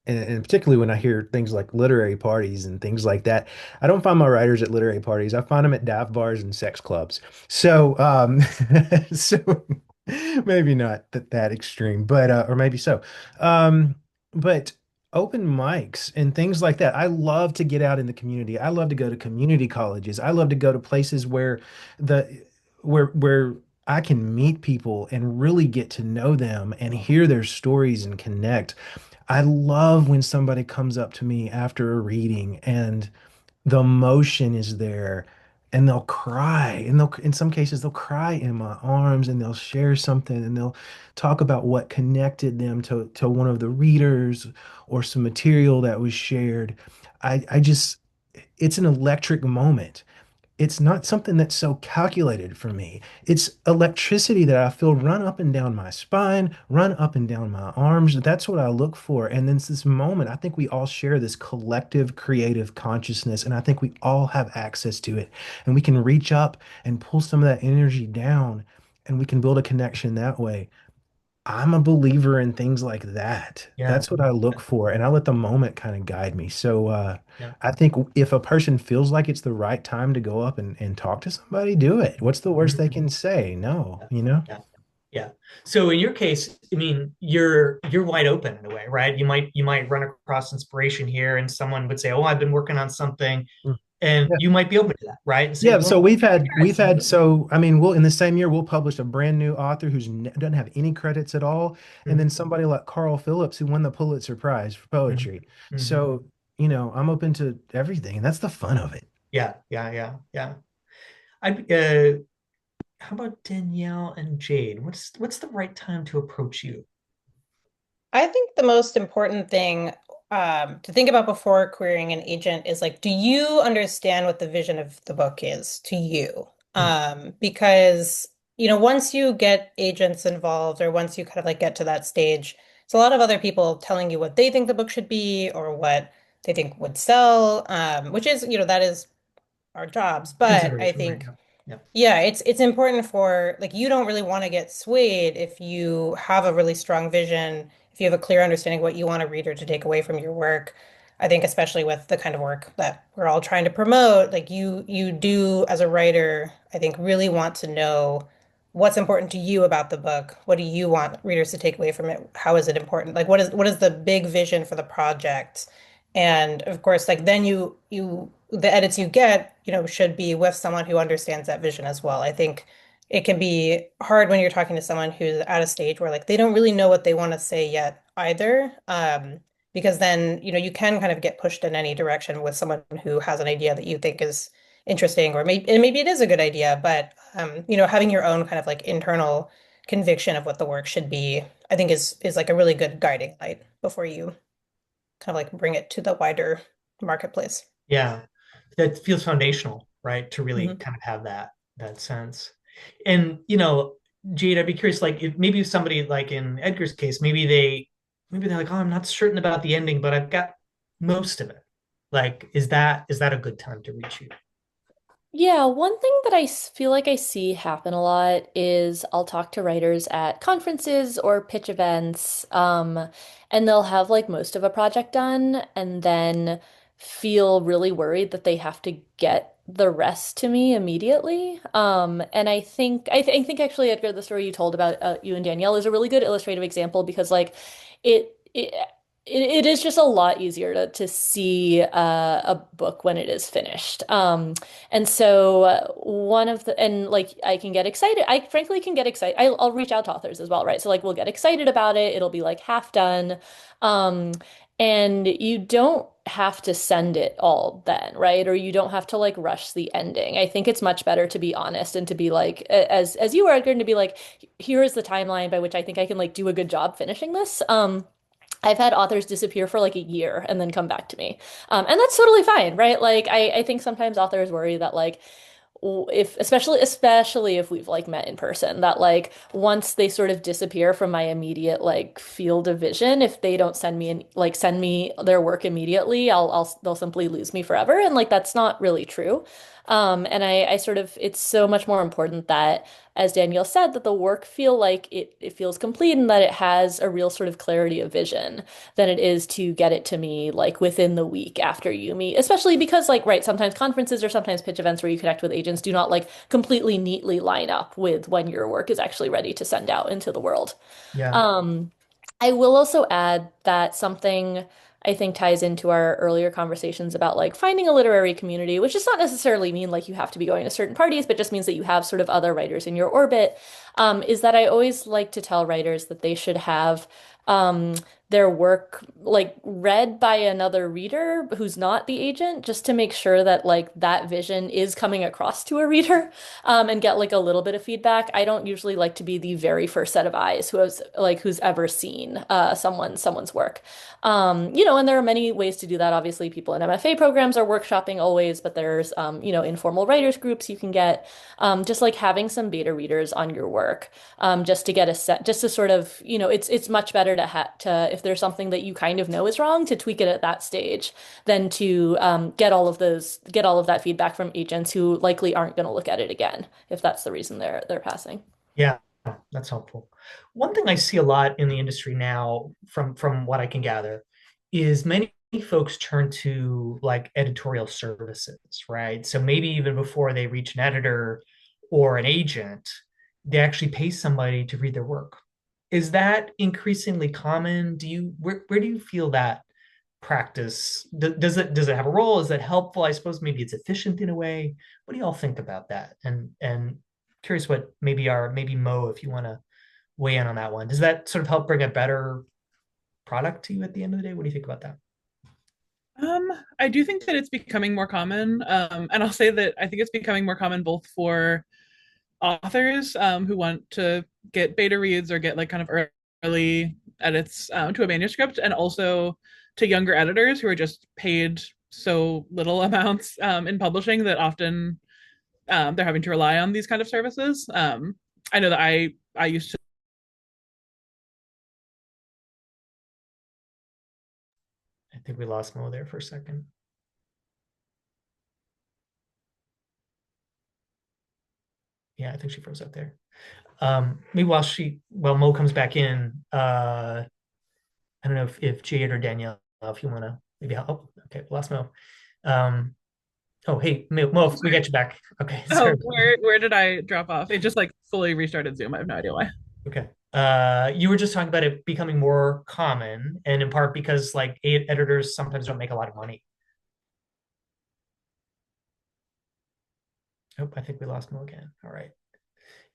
And particularly when I hear things like literary parties and things like that, I don't find my writers at literary parties. I find them at dive bars and sex clubs. So, so maybe not that extreme, but or maybe so. But open mics and things like that. I love to get out in the community. I love to go to community colleges. I love to go to places where the where I can meet people and really get to know them and hear their stories and connect. I love when somebody comes up to me after a reading and the emotion is there and they'll cry and they'll in some cases they'll cry in my arms and they'll share something and they'll talk about what connected them to one of the readers or some material that was shared. I just it's an electric moment. It's not something that's so calculated for me. It's electricity that I feel run up and down my spine, run up and down my arms. That's what I look for. And then it's this moment, I think we all share this collective creative consciousness, and I think we all have access to it. And we can reach up and pull some of that energy down, and we can build a connection that way. I'm a believer in things like that. Yeah. That's what I look for, and I let the moment kind of guide me. So Yeah. I think if a person feels like it's the right time to go up and talk to somebody, do it. What's the worst they can say? No, you know? Yeah. Yeah. So in your case, I mean, you're wide open in a way, right? You might run across inspiration here and someone would say, "Oh, I've been working on something." And Yeah. you might be open to that, right? And say, Yeah, well, so we've had so I mean we'll in the same year we'll publish a brand new author who's doesn't have any credits at all, and then somebody like Carl Phillips who won the Pulitzer Prize for poetry. Mhm. So, I'm open to everything, and that's the fun of it. Yeah. I how about Danielle and Jade? What's the right time to approach you? I think the most important thing to think about before querying an agent is like, do you understand what the vision of the book is to you? Because, once you get agents involved or once you kind of like get to that stage, it's a lot of other people telling you what they think the book should be or what they think would sell, which is, that is our jobs. But I Consideration, right? think Yeah. yeah, it's important for like you don't really want to get swayed if you have a really strong vision, if you have a clear understanding what you want a reader to take away from your work. I think especially with the kind of work that we're all trying to promote, like you do as a writer, I think really want to know what's important to you about the book. What do you want readers to take away from it? How is it important? Like what is the big vision for the project? And of course, like then you the edits you get, should be with someone who understands that vision as well. I think it can be hard when you're talking to someone who's at a stage where like they don't really know what they want to say yet either. because then, you can kind of get pushed in any direction with someone who has an idea that you think is interesting, or maybe it is a good idea, but having your own kind of like internal conviction of what the work should be, I think is like a really good guiding light before you kind of like bring it to the wider marketplace. Yeah, that feels foundational, right? To really Mhm. kind of have that sense. And Jade, I'd be curious, like if somebody like in Edgar's case, maybe they're like, oh, I'm not certain about the ending, but I've got most of it. Like, is that a good time to reach you? Yeah, one thing that feel like I see happen a lot is I'll talk to writers at conferences or pitch events, and they'll have like most of a project done and then feel really worried that they have to get the rest to me immediately. And I think actually, Edgar, the story you told about you and Danielle is a really good illustrative example because like it it it is just a lot easier to see a book when it is finished. And so one of the and like I can get excited. I frankly can get excited. I'll reach out to authors as well, right? So like we'll get excited about it. It'll be like half done. Um, and you don't have to send it all then, right? Or you don't have to like rush the ending. I think it's much better to be honest and to be like, as you are going to be like, here is the timeline by which I think I can like do a good job finishing this. I've had authors disappear for like a year and then come back to me. And that's totally fine, right? Like I think sometimes authors worry that like if especially if we've like met in person, that like once they sort of disappear from my immediate like field of vision, if they don't send me their work immediately, they'll simply lose me forever. And like that's not really true. And I sort of it's so much more important that, as Danielle said, that the work feel like it feels complete and that it has a real sort of clarity of vision than it is to get it to me like within the week after you meet. Especially because like, right, sometimes conferences or sometimes pitch events where you connect with agents do not like completely neatly line up with when your work is actually ready to send out into the world. Yeah. Um, I will also add that something I think ties into our earlier conversations about like finding a literary community, which does not necessarily mean like you have to be going to certain parties, but just means that you have sort of other writers in your orbit. Is that I always like to tell writers that they should have um, their work like read by another reader who's not the agent, just to make sure that like that vision is coming across to a reader, and get like a little bit of feedback. I don't usually like to be the very first set of eyes who's ever seen someone's work. And there are many ways to do that. Obviously, people in MFA programs are workshopping always, but there's informal writers groups you can get. Just like having some beta readers on your work, just to get a set, just to sort of, it's much better to if there's something that you kind of know is wrong, to tweak it at that stage than to get all of that feedback from agents who likely aren't going to look at it again if that's the reason they're passing. Yeah, that's helpful. One thing I see a lot in the industry now, from what I can gather, is many folks turn to like editorial services, right? So maybe even before they reach an editor or an agent, they actually pay somebody to read their work. Is that increasingly common? Where do you feel that practice? Does it have a role? Is that helpful? I suppose maybe it's efficient in a way. What do y'all think about that? And curious what maybe Mo, if you want to weigh in on that one. Does that sort of help bring a better product to you at the end of the day? What do you think about that? I do think that it's becoming more common. And I'll say that I think it's becoming more common both for authors who want to get beta reads or get like kind of early edits to a manuscript, and also to younger editors who are just paid so little amounts in publishing that often they're having to rely on these kind of services. I know that I used to. I think we lost Mo there for a second. Yeah, I think she froze up there. Maybe while Mo comes back in, I don't know if Jade or Danielle, if you want to maybe help. Oh, okay, we lost Mo. Oh, hey, Mo, we got you back. Okay, Oh, sorry. where did I drop off? It just like fully restarted Zoom. I have no idea why. Okay. You were just talking about it becoming more common, and in part because like editors sometimes don't make a lot of money. Oh, I think we lost Mo again. All right.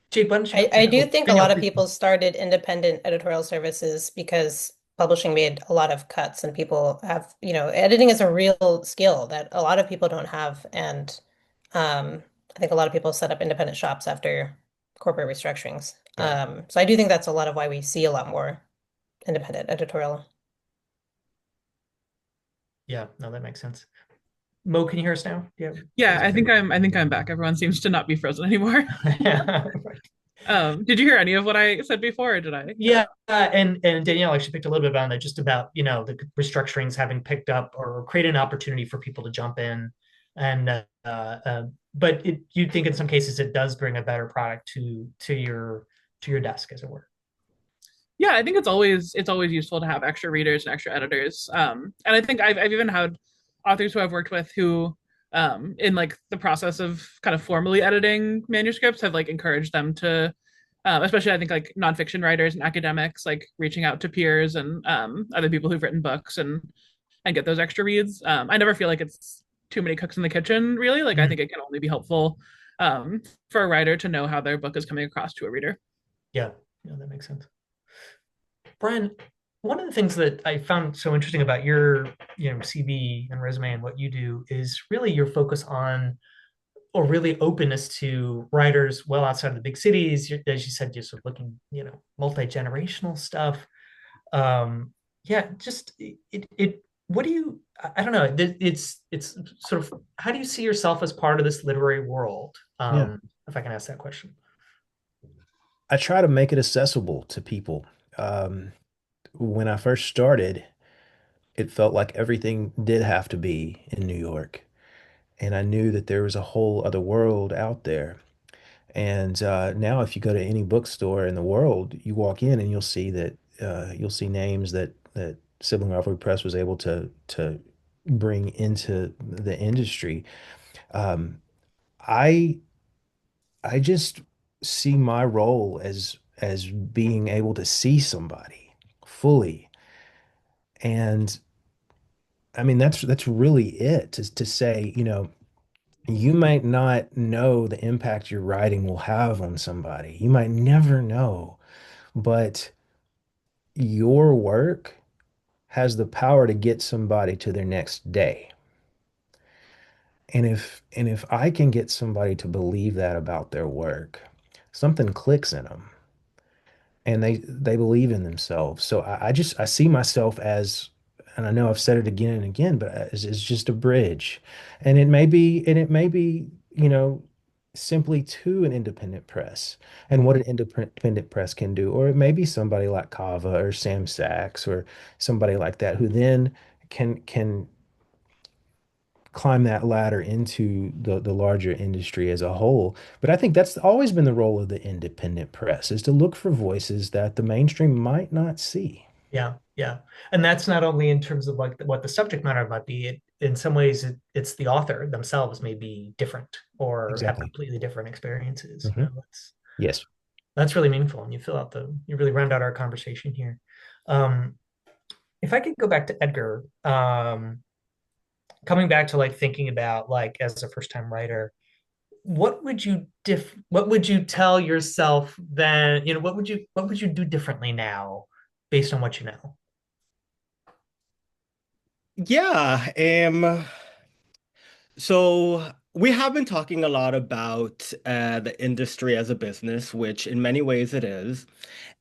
Jade, why don't you? I do think a lot of Danielle, people started independent editorial services because publishing made a lot of cuts and people have, editing is a real skill that a lot of people don't have. And I think a lot of people set up independent shops after corporate restructurings. Yeah. So I do think that's a lot of why we see a lot more independent editorial. Yeah, no, that makes sense. Mo, can you hear us now? Yeah, I think I'm back. Everyone seems to not be frozen anymore. Yeah. Did you hear any of what I said before, or did I? Yeah, and Danielle actually picked a little bit about that, just about, the restructurings having picked up or created an opportunity for people to jump in. And but you think in some cases it does bring a better product to your desk, as it were. Yeah, I think it's always useful to have extra readers and extra editors. And I think I've even had authors who I've worked with who, in like the process of kind of formally editing manuscripts, have like encouraged them to, especially I think like nonfiction writers and academics, like reaching out to peers and other people who've written books and get those extra reads. I never feel like it's too many cooks in the kitchen, really. Like I think it can only be helpful for a writer to know how their book is coming across to a reader. Yeah, that makes sense. Bryan, one of the things that I found so interesting about your, CV and resume and what you do is really your focus on, or really openness to writers well outside of the big cities. As you said, just sort of looking, multi-generational stuff. Yeah, just what do you, I don't know, it's sort of, how do you see yourself as part of this literary world? Yeah. If I can ask that question. I try to make it accessible to people. When I first started, it felt like everything did have to be in New York. And I knew that there was a whole other world out there. And now, if you go to any bookstore in the world, you walk in and you'll see names that Sibling Rivalry Press was able to bring into the industry. Um, I I just see my role as being able to see somebody fully. And I mean, that's really it, to say, you might not know the impact your writing will have on somebody. You might never know, but your work has the power to get somebody to their next day. And if I can get somebody to believe that about their work, something clicks in them and they believe in themselves. So I see myself as, and I know I've said it again and again, but as just a bridge. And it may be, simply to an independent press and what an independent press can do. Or it may be somebody like Kava or Sam Sachs or somebody like that who then can climb that ladder into the larger industry as a whole. But I think that's always been the role of the independent press, is to look for voices that the mainstream might not see. Yeah, yeah. And that's not only in terms of like what the subject matter might be. In some ways, it's the author themselves may be different or have Exactly. completely different experiences. Hmm. Yes. That's really meaningful, and you really round out our conversation here. Um, if I could go back to Edgar, coming back to like thinking about like as a first time writer, what would you tell yourself then? What would you do differently now based on what you know? Yeah, so we have been talking a lot about the industry as a business, which in many ways it is.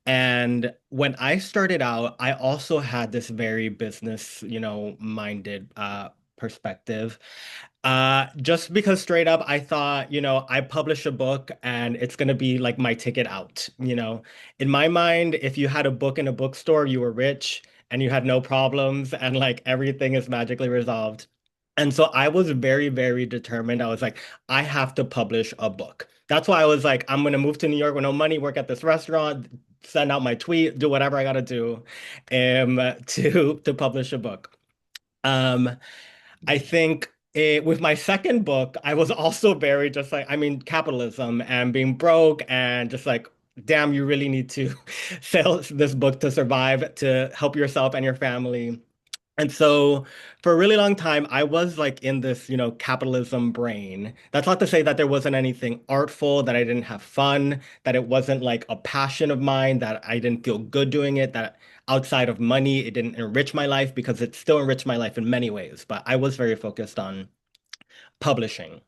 And when I started out, I also had this very business, minded perspective. Just because straight up, I thought, I publish a book and it's gonna be like my ticket out. In my mind, if you had a book in a bookstore, you were rich and you had no problems and like everything is magically resolved. And so I was very, very determined. I was like, I have to publish a book. That's why I was like, I'm gonna move to New York with no money, work at this restaurant, send out my tweet, do whatever I gotta do, to publish a book. Um, I think with my second book, I was also very just like, I mean, capitalism and being broke and just like, damn, you really need to sell this book to survive, to help yourself and your family. And so for a really long time, I was like in this, capitalism brain. That's not to say that there wasn't anything artful, that I didn't have fun, that it wasn't like a passion of mine, that I didn't feel good doing it, that outside of money, it didn't enrich my life because it still enriched my life in many ways. But I was very focused on publishing.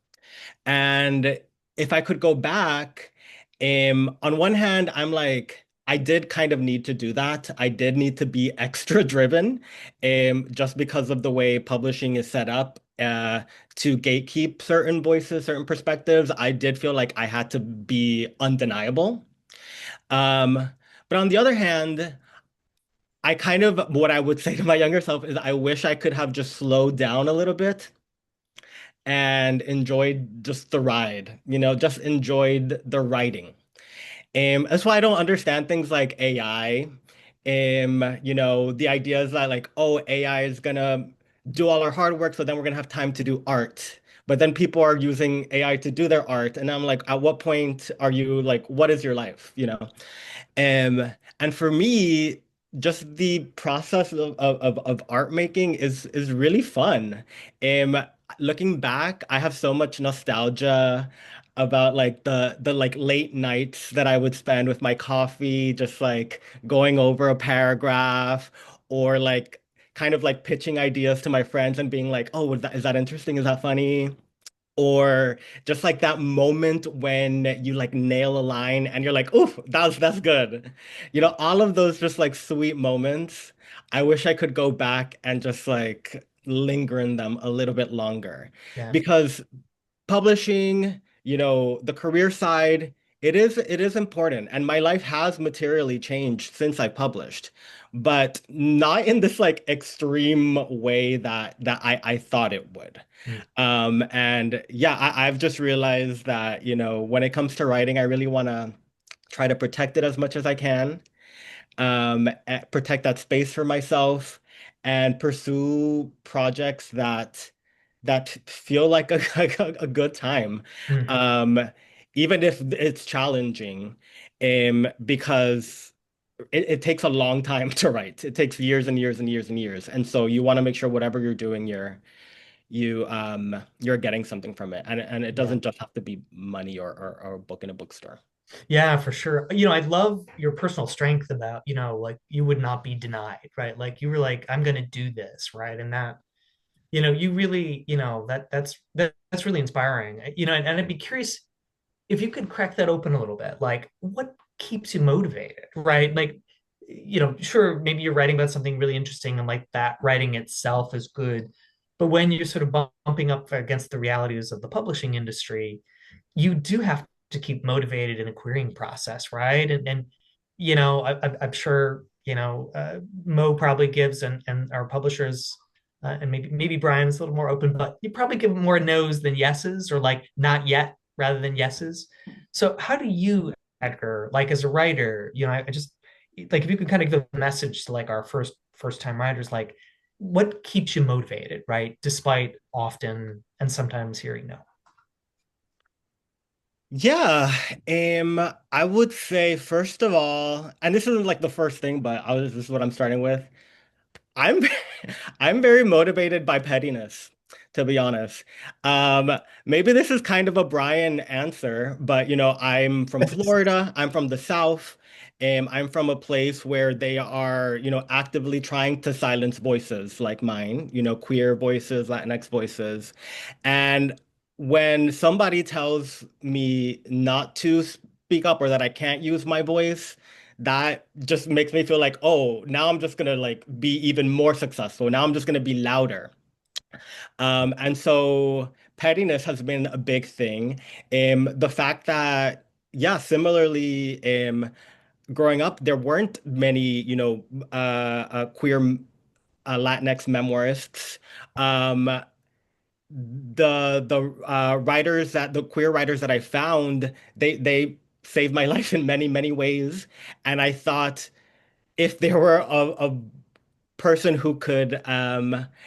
And if I could go back, on one hand, I'm like, I did kind of need to do that. I did need to be extra driven, just because of the way publishing is set up, to gatekeep certain voices, certain perspectives. I did feel like I had to be undeniable. Um, but on the other hand, I kind of, what I would say to my younger self is I wish I could have just slowed down a little bit and enjoyed just the ride, just enjoyed the writing. That's why I don't understand things like AI. The idea is that like, oh, AI is gonna do all our hard work, so then we're gonna have time to do art. But then people are using AI to do their art, and I'm like, at what point are you like, what is your life? And for me, just the process of art making is really fun. Um, Looking back, I have so much nostalgia about like the like late nights that I would spend with my coffee, just like going over a paragraph or like kind of like pitching ideas to my friends and being like, oh, is that interesting? Is that funny? Or just like that moment when you like nail a line and you're like, oof, that's good. All of those just like sweet moments. I wish I could go back and just like linger in them a little bit longer. Yeah. Because publishing, the career side, it is important. And my life has materially changed since I published, but not in this like extreme way that I thought it would. Mm. And yeah, I've just realized that, when it comes to writing, I really want to try to protect it as much as I can, protect that space for myself and pursue projects that feel like a good time, Mm. um, even if it's challenging, because it takes a long time to write. It takes years and years and years and years, and so you want to make sure whatever you're doing, you're getting something from it, and it Yeah. doesn't just have to be money or a book in a bookstore. Yeah, for sure. I love your personal strength about, like you would not be denied, right? Like you were like, I'm going to do this, right? And that, you really, that's really inspiring. And I'd be curious if you could crack that open a little bit. Like what keeps you motivated, right? Like, sure, maybe you're writing about something really interesting and like that writing itself is good. But when you're sort of bumping up against the realities of the publishing industry, you do have to keep motivated in the querying process, right? And I'm sure Mo probably gives and our publishers and maybe Bryan's a little more open, but you probably give more no's than yeses or like not yet rather than yeses. So how do you, Edgar, like as a writer, I just like if you could kind of give a message to like our first time writers, like what keeps you motivated, right? Despite often and sometimes hearing no. Yeah, I would say first of all, and this isn't like the first thing, but this is what I'm starting with. I'm I'm very motivated by pettiness, to be honest. Maybe this is kind of a Bryan answer, but I'm from Florida, I'm from the South, and I'm from a place where they are, actively trying to silence voices like mine, queer voices, Latinx voices. And when somebody tells me not to speak up or that I can't use my voice, that just makes me feel like, oh, now I'm just gonna like be even more successful. Now I'm just gonna be louder. And so pettiness has been a big thing. The fact that, yeah, similarly, growing up, there weren't many, queer Latinx memoirists. Um, the queer writers that I found, they saved my life in many, many ways. And I thought if there were a person who could,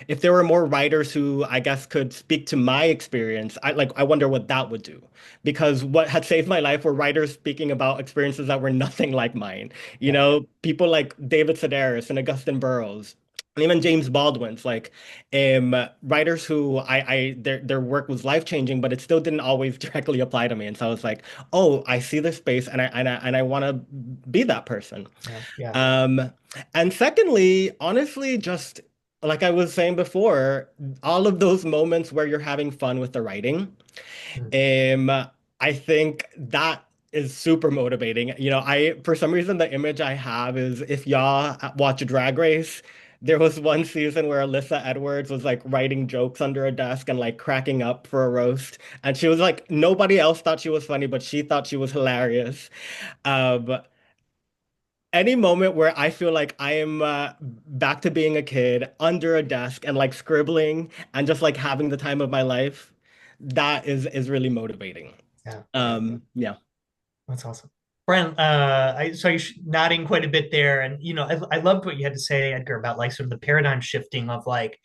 if there were more writers who I guess could speak to my experience, I wonder what that would do. Because what had saved my life were writers speaking about experiences that were nothing like mine. Yeah. People like David Sedaris and Augustin Burroughs. and even James Baldwin's like writers who their work was life-changing, but it still didn't always directly apply to me. And so I was like, oh, I see this space and I want to be that person. Yeah. And secondly, honestly, just like I was saying before, all of those moments where you're having fun with the writing, I think that is super motivating. You know, for some reason the image I have is if y'all watch Drag Race, there was one season where Alyssa Edwards was like writing jokes under a desk and like cracking up for a roast. And she was like, nobody else thought she was funny, but she thought she was hilarious. Um, any moment where I feel like I am back to being a kid under a desk and like scribbling and just like having the time of my life, that is really motivating. Yeah. That's awesome. Bryan, I saw you nodding quite a bit there. And, you know, I loved what you had to say, Edgar, about like sort of the paradigm shifting of like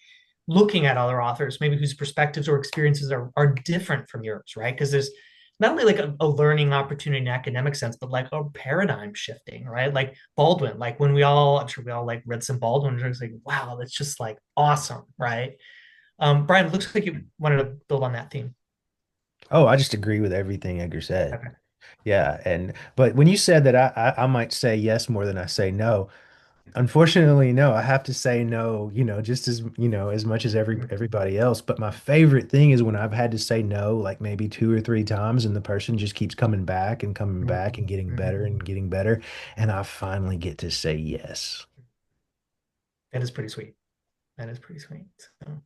looking at other authors, maybe whose perspectives or experiences are different from yours, right? Because there's not only like a learning opportunity in an academic sense, but like a paradigm shifting, right? Like Baldwin, like when I'm sure we all like read some Baldwin, and it was like, wow, that's just like awesome, right? Bryan, it looks like you wanted to build on that theme. Oh, I just agree with everything Edgar said. Okay. Yeah, but when you said that I might say yes more than I say no, unfortunately, no, I have to say no, just as, as much as everybody else. But my favorite thing is when I've had to say no, like maybe 2 or 3 times, and the person just keeps coming back and coming back and getting better and getting better, and I finally get to say yes. That is pretty sweet. So,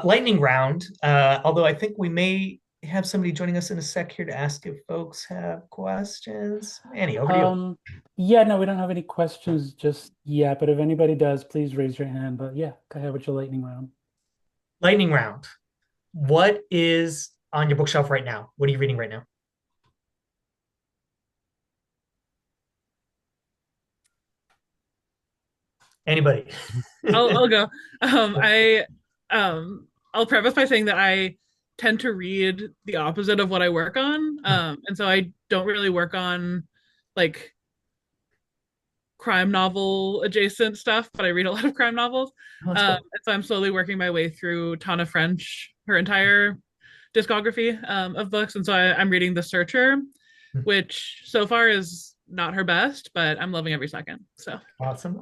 lightning round. Although I think we may have somebody joining us in a sec here to ask if folks have questions. Annie, over to you. Yeah, no, we don't have any questions just yet, but if anybody does, please raise your hand. But yeah, go ahead with your lightning round. Lightning round. What is on your bookshelf right now? What are you reading right now? Anybody? I'll go. I'll preface by saying that I tend to read the opposite of what I work on. And so I don't really work on like crime novel adjacent stuff, but I read a lot of crime novels. Oh, cool. And so I'm slowly working my way through Tana French, her entire discography of books. And so I'm reading The Searcher, which so far is not her best, but I'm loving every second. So awesome.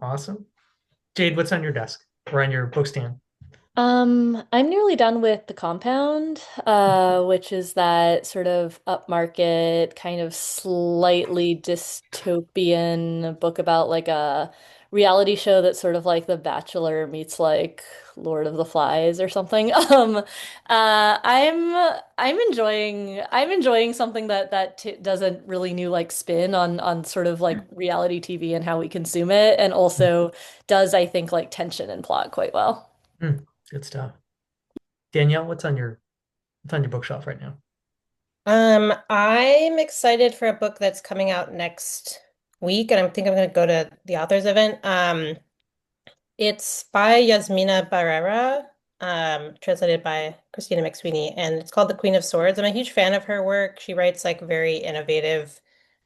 Jade, what's on your desk or on your bookstand? I'm nearly done with The Compound, which is that sort of upmarket, kind of slightly dystopian book about like a reality show that's sort of like The Bachelor meets like Lord of the Flies or something. I'm enjoying something that t does a really new like spin on sort of like reality TV and how we consume it, and also does I think like tension and plot quite well. Good stuff. Danielle, what's on your bookshelf right now? I'm excited for a book that's coming out next week, and I think I'm going to go to the author's event. It's by Yasmina Barrera, translated by Christina McSweeney, and it's called The Queen of Swords. I'm a huge fan of her work. She writes like very innovative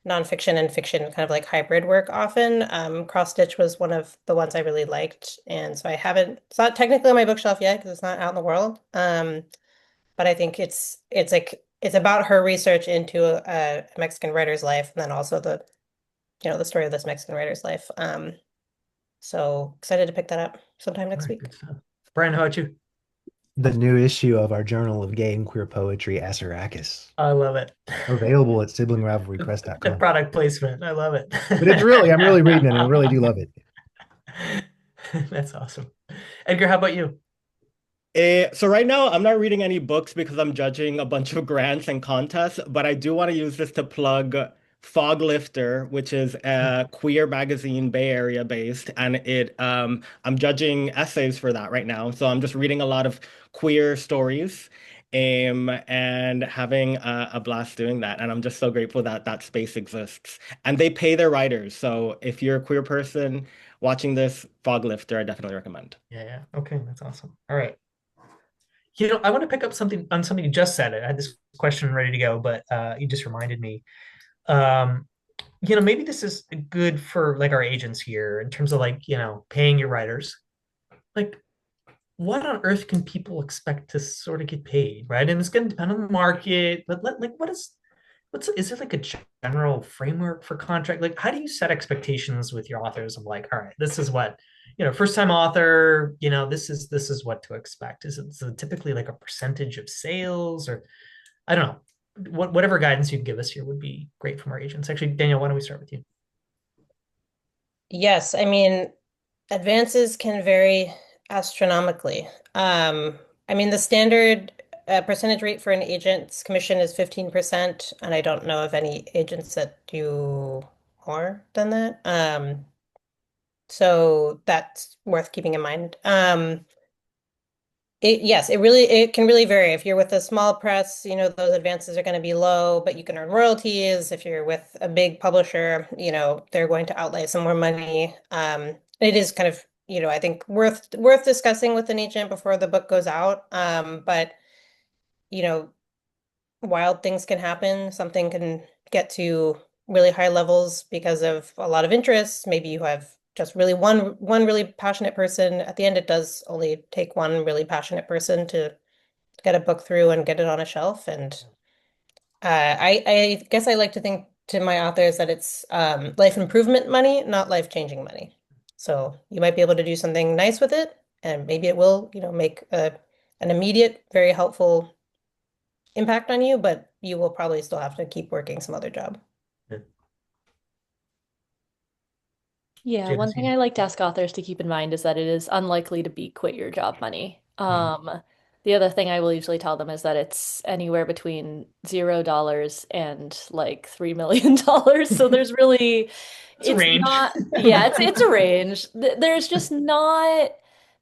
nonfiction and fiction, kind of like hybrid work often. Cross Stitch was one of the ones I really liked, and so it's not technically on my bookshelf yet because it's not out in the world. But I think it's about her research into a Mexican writer's life, and then also the story of this Mexican writer's life. So excited to pick that up sometime next week. Bryan, how about you? The new issue of our Journal of Gay and Queer Poetry, Asarakis. I love it. Available at siblingrivalrypress.com. The product placement. I love it. But I'm really reading it, and I really do love it. That's awesome. Edgar, how about you? So right now, I'm not reading any books because I'm judging a bunch of grants and contests, but I do want to use this to plug Fog Lifter, which is a queer magazine, Bay Area based, and I'm judging essays for that right now. So I'm just reading a lot of queer stories, and having a blast doing that. And I'm just so grateful that that space exists. And they pay their writers. So if you're a queer person watching this, Fog Lifter, I definitely recommend. Yeah. Okay, that's awesome. All right. I want to pick up something you just said. I had this question ready to go, but you just reminded me. Maybe this is good for like our agents here in terms of like, paying your writers. like what on earth can people expect to sort of get paid, right? And it's going to depend on the market, but like what's is there like a general framework for contract? Like how do you set expectations with your authors of like, all right, this is what, first time author, this is what to expect. Is it so typically like a percentage of sales, or I don't know. Whatever guidance you can give us here would be great from our agents. Actually, Danielle, why don't we start with you? Yes, I mean, advances can vary astronomically. I mean, the standard percentage rate for an agent's commission is 15%, and I don't know of any agents that do more than that. So that's worth keeping in mind. Yes, it can really vary. If you're with a small press, those advances are going to be low, but you can earn royalties. If you're with a big publisher, they're going to outlay some more money. It is kind of, I think worth discussing with an agent before the book goes out. But you know, wild things can happen. Something can get to really high levels because of a lot of interest. Maybe you have just really one really passionate person. At the end, it does only take one really passionate person to get a book through and get it on a shelf. And I guess I like to think to my authors that it's life improvement money, not life-changing money. So you might be able to do something nice with it, and maybe it will, make an immediate, very helpful impact on you, but you will probably still have to keep working some other job. Yeah, Jade, one thing I like to ask authors to keep in mind is that it is unlikely to be quit your job money. The other thing I will usually tell them is that it's anywhere between $0 and like $3 million. So it's a it's range. not, yeah, it's a range. There's just not,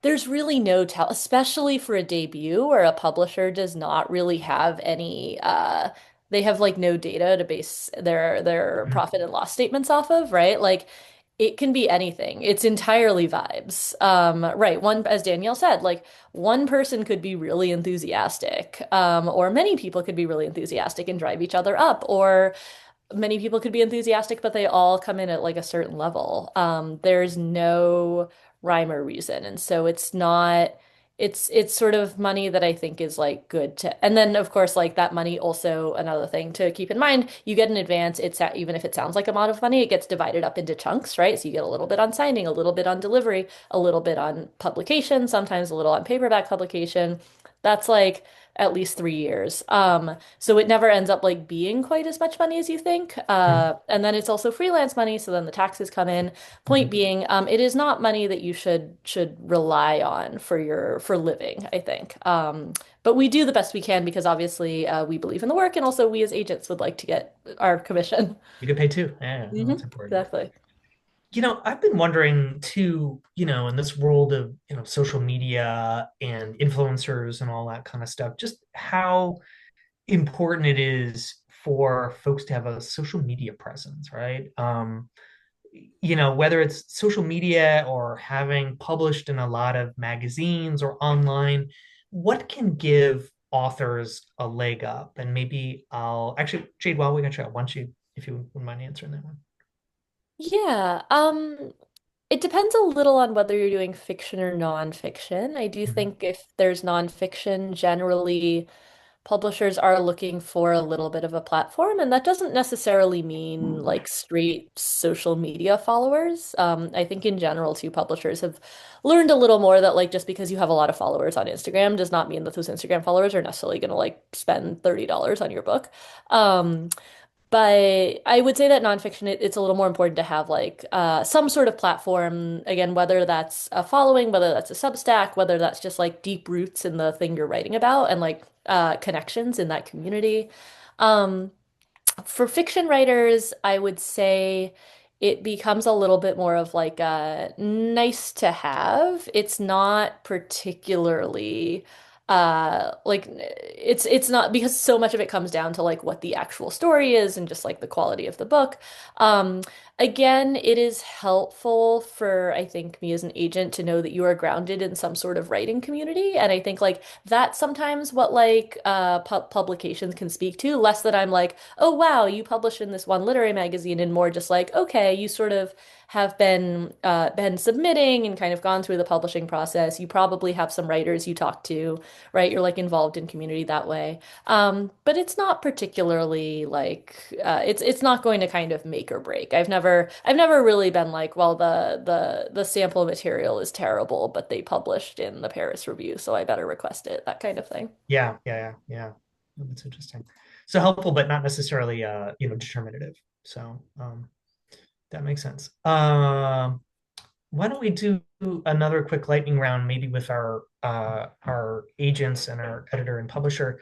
there's really no tell, especially for a debut where a publisher does not really have any, they have like no data to base their profit and loss statements off of, right? Like it can be anything. It's entirely vibes. Right. As Danielle said, like one person could be really enthusiastic, or many people could be really enthusiastic and drive each other up, or many people could be enthusiastic, but they all come in at like a certain level. There's no rhyme or reason. And so it's sort of money that I think is like good to, and then of course, like that money also another thing to keep in mind, you get in advance, even if it sounds like a lot of money, it gets divided up into chunks, right? So you get a little bit on signing, a little bit on delivery, a little bit on publication, sometimes a little on paperback publication. That's like at least 3 years. So it never ends up like being quite as much money as you think. And then it's also freelance money, so then the taxes come in. Point being, it is not money that you should rely on for living, I think. But we do the best we can because obviously we believe in the work, and also we as agents would like to get our commission. You get paid too. Yeah, that's important. Exactly. I've been wondering too, in this world of, social media and influencers and all that kind of stuff, just how important it is for folks to have a social media presence, right? Whether it's social media or having published in a lot of magazines or online, what can give authors a leg up? And maybe I'll actually, Jade, while we got you, why don't you, if you wouldn't mind answering that one. Yeah, it depends a little on whether you're doing fiction or nonfiction. I do Mhm. think if there's nonfiction, generally publishers are looking for a little bit of a platform, and that doesn't necessarily mean like straight social media followers. I think in general, too, publishers have learned a little more that like just because you have a lot of followers on Instagram does not mean that those Instagram followers are necessarily going to like spend $30 on your book. Um, but I would say that nonfiction, it's a little more important to have like some sort of platform, again, whether that's a following, whether that's a Substack, whether that's just like deep roots in the thing you're writing about and like connections in that community. Um, for fiction writers, I would say it becomes a little bit more of like a nice to have. It's not particularly like it's not because so much of it comes down to like what the actual story is and just like the quality of the book. Um Again, it is helpful for I think me as an agent to know that you are grounded in some sort of writing community, and I think like that's sometimes what like publications can speak to, less that I'm like, oh wow, you published in this one literary magazine, and more just like, okay, you sort of have been submitting and kind of gone through the publishing process. You probably have some writers you talk to, right? You're like involved in community that way. But it's not particularly like it's not going to kind of make or break. I've never really been like, well, the sample material is terrible, but they published in the Paris Review, so I better request it, that kind of thing. Yeah. That's interesting. So helpful, but not necessarily determinative. So that makes sense. Why don't we do another quick lightning round, maybe with our agents and our editor and publisher.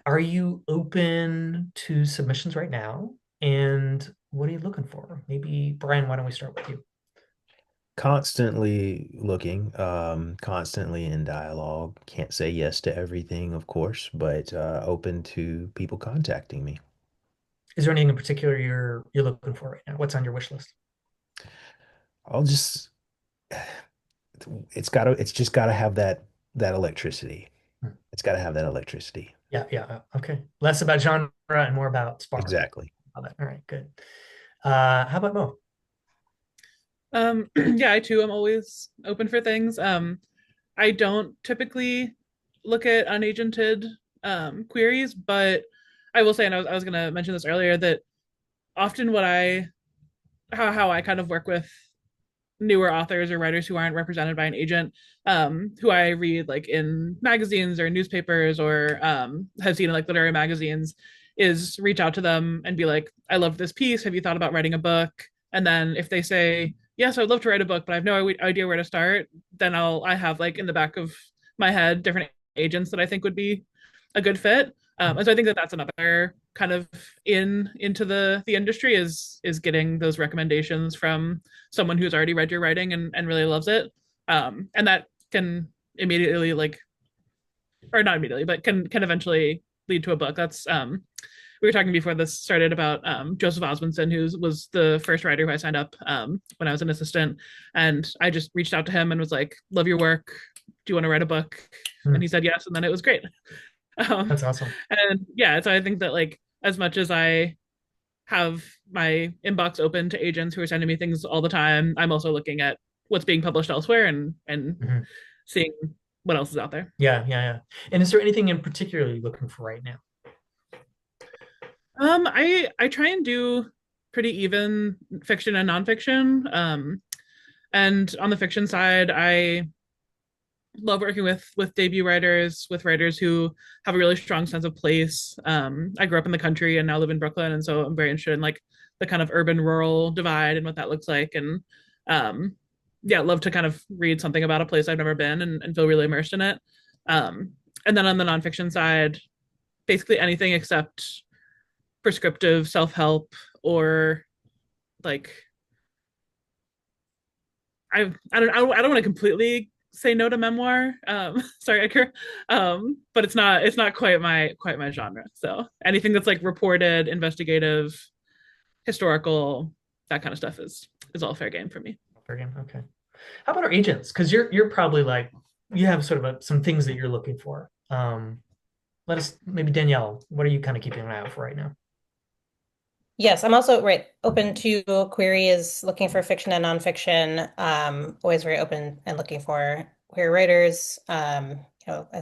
Are you open to submissions right now? And what are you looking for? Maybe Bryan, why don't we start with you? Constantly looking, constantly in dialogue. Can't say yes to everything, of course, but open to people contacting me. Is there anything in particular you're looking for right now? What's on your wish list? I'll just it's just gotta have that electricity. Hmm. It's gotta have that electricity. Yeah. Okay. Less about genre and more about spark. Exactly. All right, good. How about Mo? Yeah, I too am always open for things. I don't typically look at unagented queries, but I will say, and I was going to mention this earlier, that often how I kind of work with newer authors or writers who aren't represented by an agent, who I read like in magazines or newspapers or have seen in like literary magazines, is reach out to them and be like, I love this piece. Have you thought about writing a book? And then if they say, yes, I'd love to write a book, but I have no idea where to start, then I have like in the back of my head different agents that I think would be a good fit. And so I think that's another kind of into the industry is getting those recommendations from someone who's already read your writing and really loves it. And that can immediately or not immediately, but can eventually lead to a book. That's we were talking before this started about Joseph Osmundson, who was the first writer who I signed up when I was an assistant. And I just reached out to him and was like, love your work. Do you want to write a book? And he said yes. And then it was great. That's awesome. And yeah, so I think that like as much as I have my inbox open to agents who are sending me things all the time, I'm also looking at what's being published elsewhere and seeing what else is out there. Yeah. And is there anything in particular you're looking for right now? I try and do pretty even fiction and nonfiction. And on the fiction side, I love working with debut writers, with writers who have a really strong sense of place. I grew up in the country and now live in Brooklyn, and so I'm very interested in like the kind of urban rural divide and what that looks like. And yeah, love to kind of read something about a place I've never been and feel really immersed in it. And then on the nonfiction side, basically anything except prescriptive self-help or like I don't want to completely say no to memoir. Sorry, Edgar. But it's not quite my genre. So anything that's like reported, investigative, historical, that kind of stuff is all fair game for me. Fair game. Okay. How about our agents? Because you're probably like you have sort of some things that you're looking for. Let us maybe Danielle, what are you kind of keeping an eye out for right now? Yes, I'm also open to queries, looking for fiction and nonfiction. Always very open and looking for queer writers. I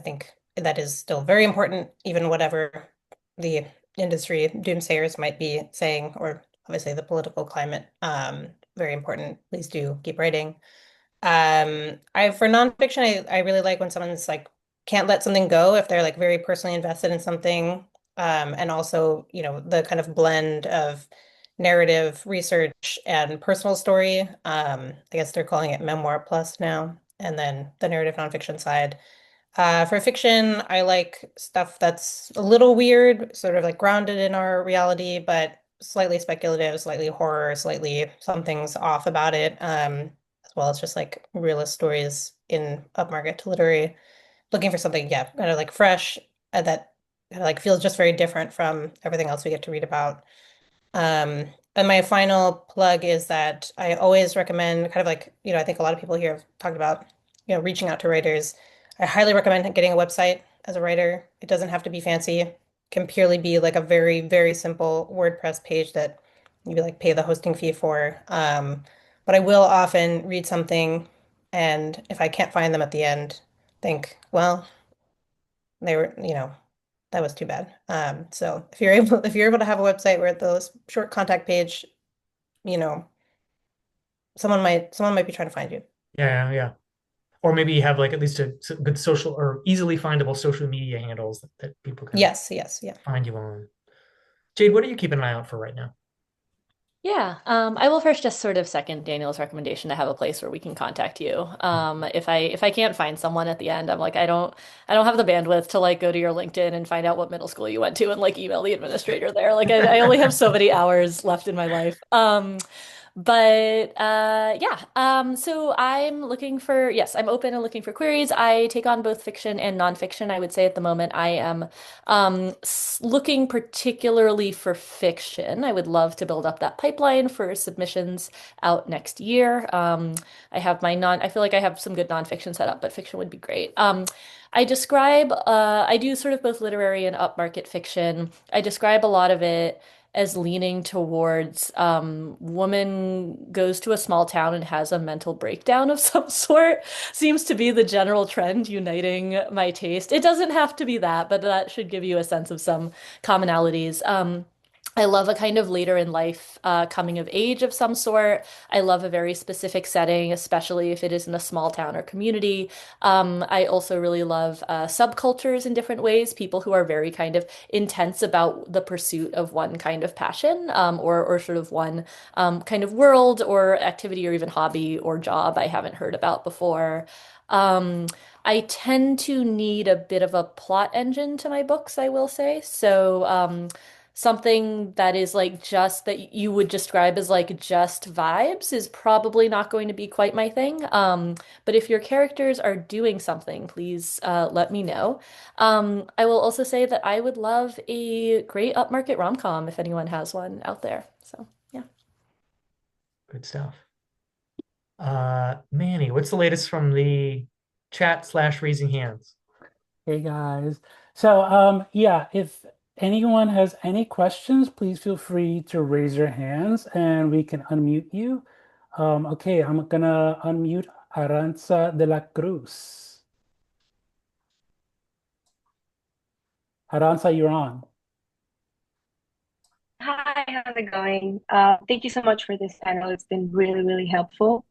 think that is still very important, even whatever the industry doomsayers might be saying, or obviously the political climate. Very important. Please do keep writing. For nonfiction, I really like when someone's like can't let something go if they're like very personally invested in something. And also, the kind of blend of narrative research and personal story. I guess they're calling it memoir plus now, and then the narrative nonfiction side. For fiction, I like stuff that's a little weird, sort of like grounded in our reality, but slightly speculative, slightly horror, slightly something's off about it. As well as just like realist stories in upmarket to literary. Looking for something, yeah, kind of like fresh, that kind of like feels just very different from everything else we get to read about. And my final plug is that I always recommend kind of like, I think a lot of people here have talked about, reaching out to writers. I highly recommend getting a website as a writer. It doesn't have to be fancy. It can purely be like a very, very simple WordPress page that you like pay the hosting fee for. but I will often read something, and if I can't find them at the end, think, well, they were, that was too bad. So if you're able to have a website where those short contact page, you know, someone might be trying to find you. Yeah, yeah. Or maybe you have like at least a good social or easily findable social media handles that people can Yes, yes, yeah. find you on. Jade, what are you keeping an eye out for right now? Yeah, I will first just sort of second Daniel's recommendation to have a place where we can contact you. If I can't find someone at the end, I'm like I don't have the bandwidth to like go to your LinkedIn and find out what middle school you went to and like email the administrator there. Like I only have so many hours left in my life. Yeah, so I'm open and looking for queries. I take on both fiction and nonfiction. I would say at the moment I am looking particularly for fiction. I would love to build up that pipeline for submissions out next year. I feel like I have some good nonfiction set up, but fiction would be great. I do sort of both literary and upmarket fiction. I describe a lot of it as leaning towards woman goes to a small town and has a mental breakdown of some sort. Seems to be the general trend uniting my taste. It doesn't have to be that, but that should give you a sense of some commonalities. I love a kind of later in life coming of age of some sort. I love a very specific setting, especially if it is in a small town or community. I also really love subcultures in different ways, people who are very kind of intense about the pursuit of one kind of passion or sort of one kind of world or activity or even hobby or job I haven't heard about before. Um, I tend to need a bit of a plot engine to my books, I will say. Something that is like just that you would describe as like just vibes is probably not going to be quite my thing. But if your characters are doing something, please let me know. I will also say that I would love a great upmarket rom-com if anyone has one out there. So, yeah. Good stuff. Manny, what's the latest from the chat/raising hands? Hey guys. So yeah, if anyone has any questions, please feel free to raise your hands and we can unmute you. Okay, I'm gonna unmute Aranza de la Cruz. Aranza, you're on. Hi, how's it going? Thank you so much for this panel. It's been really, really helpful.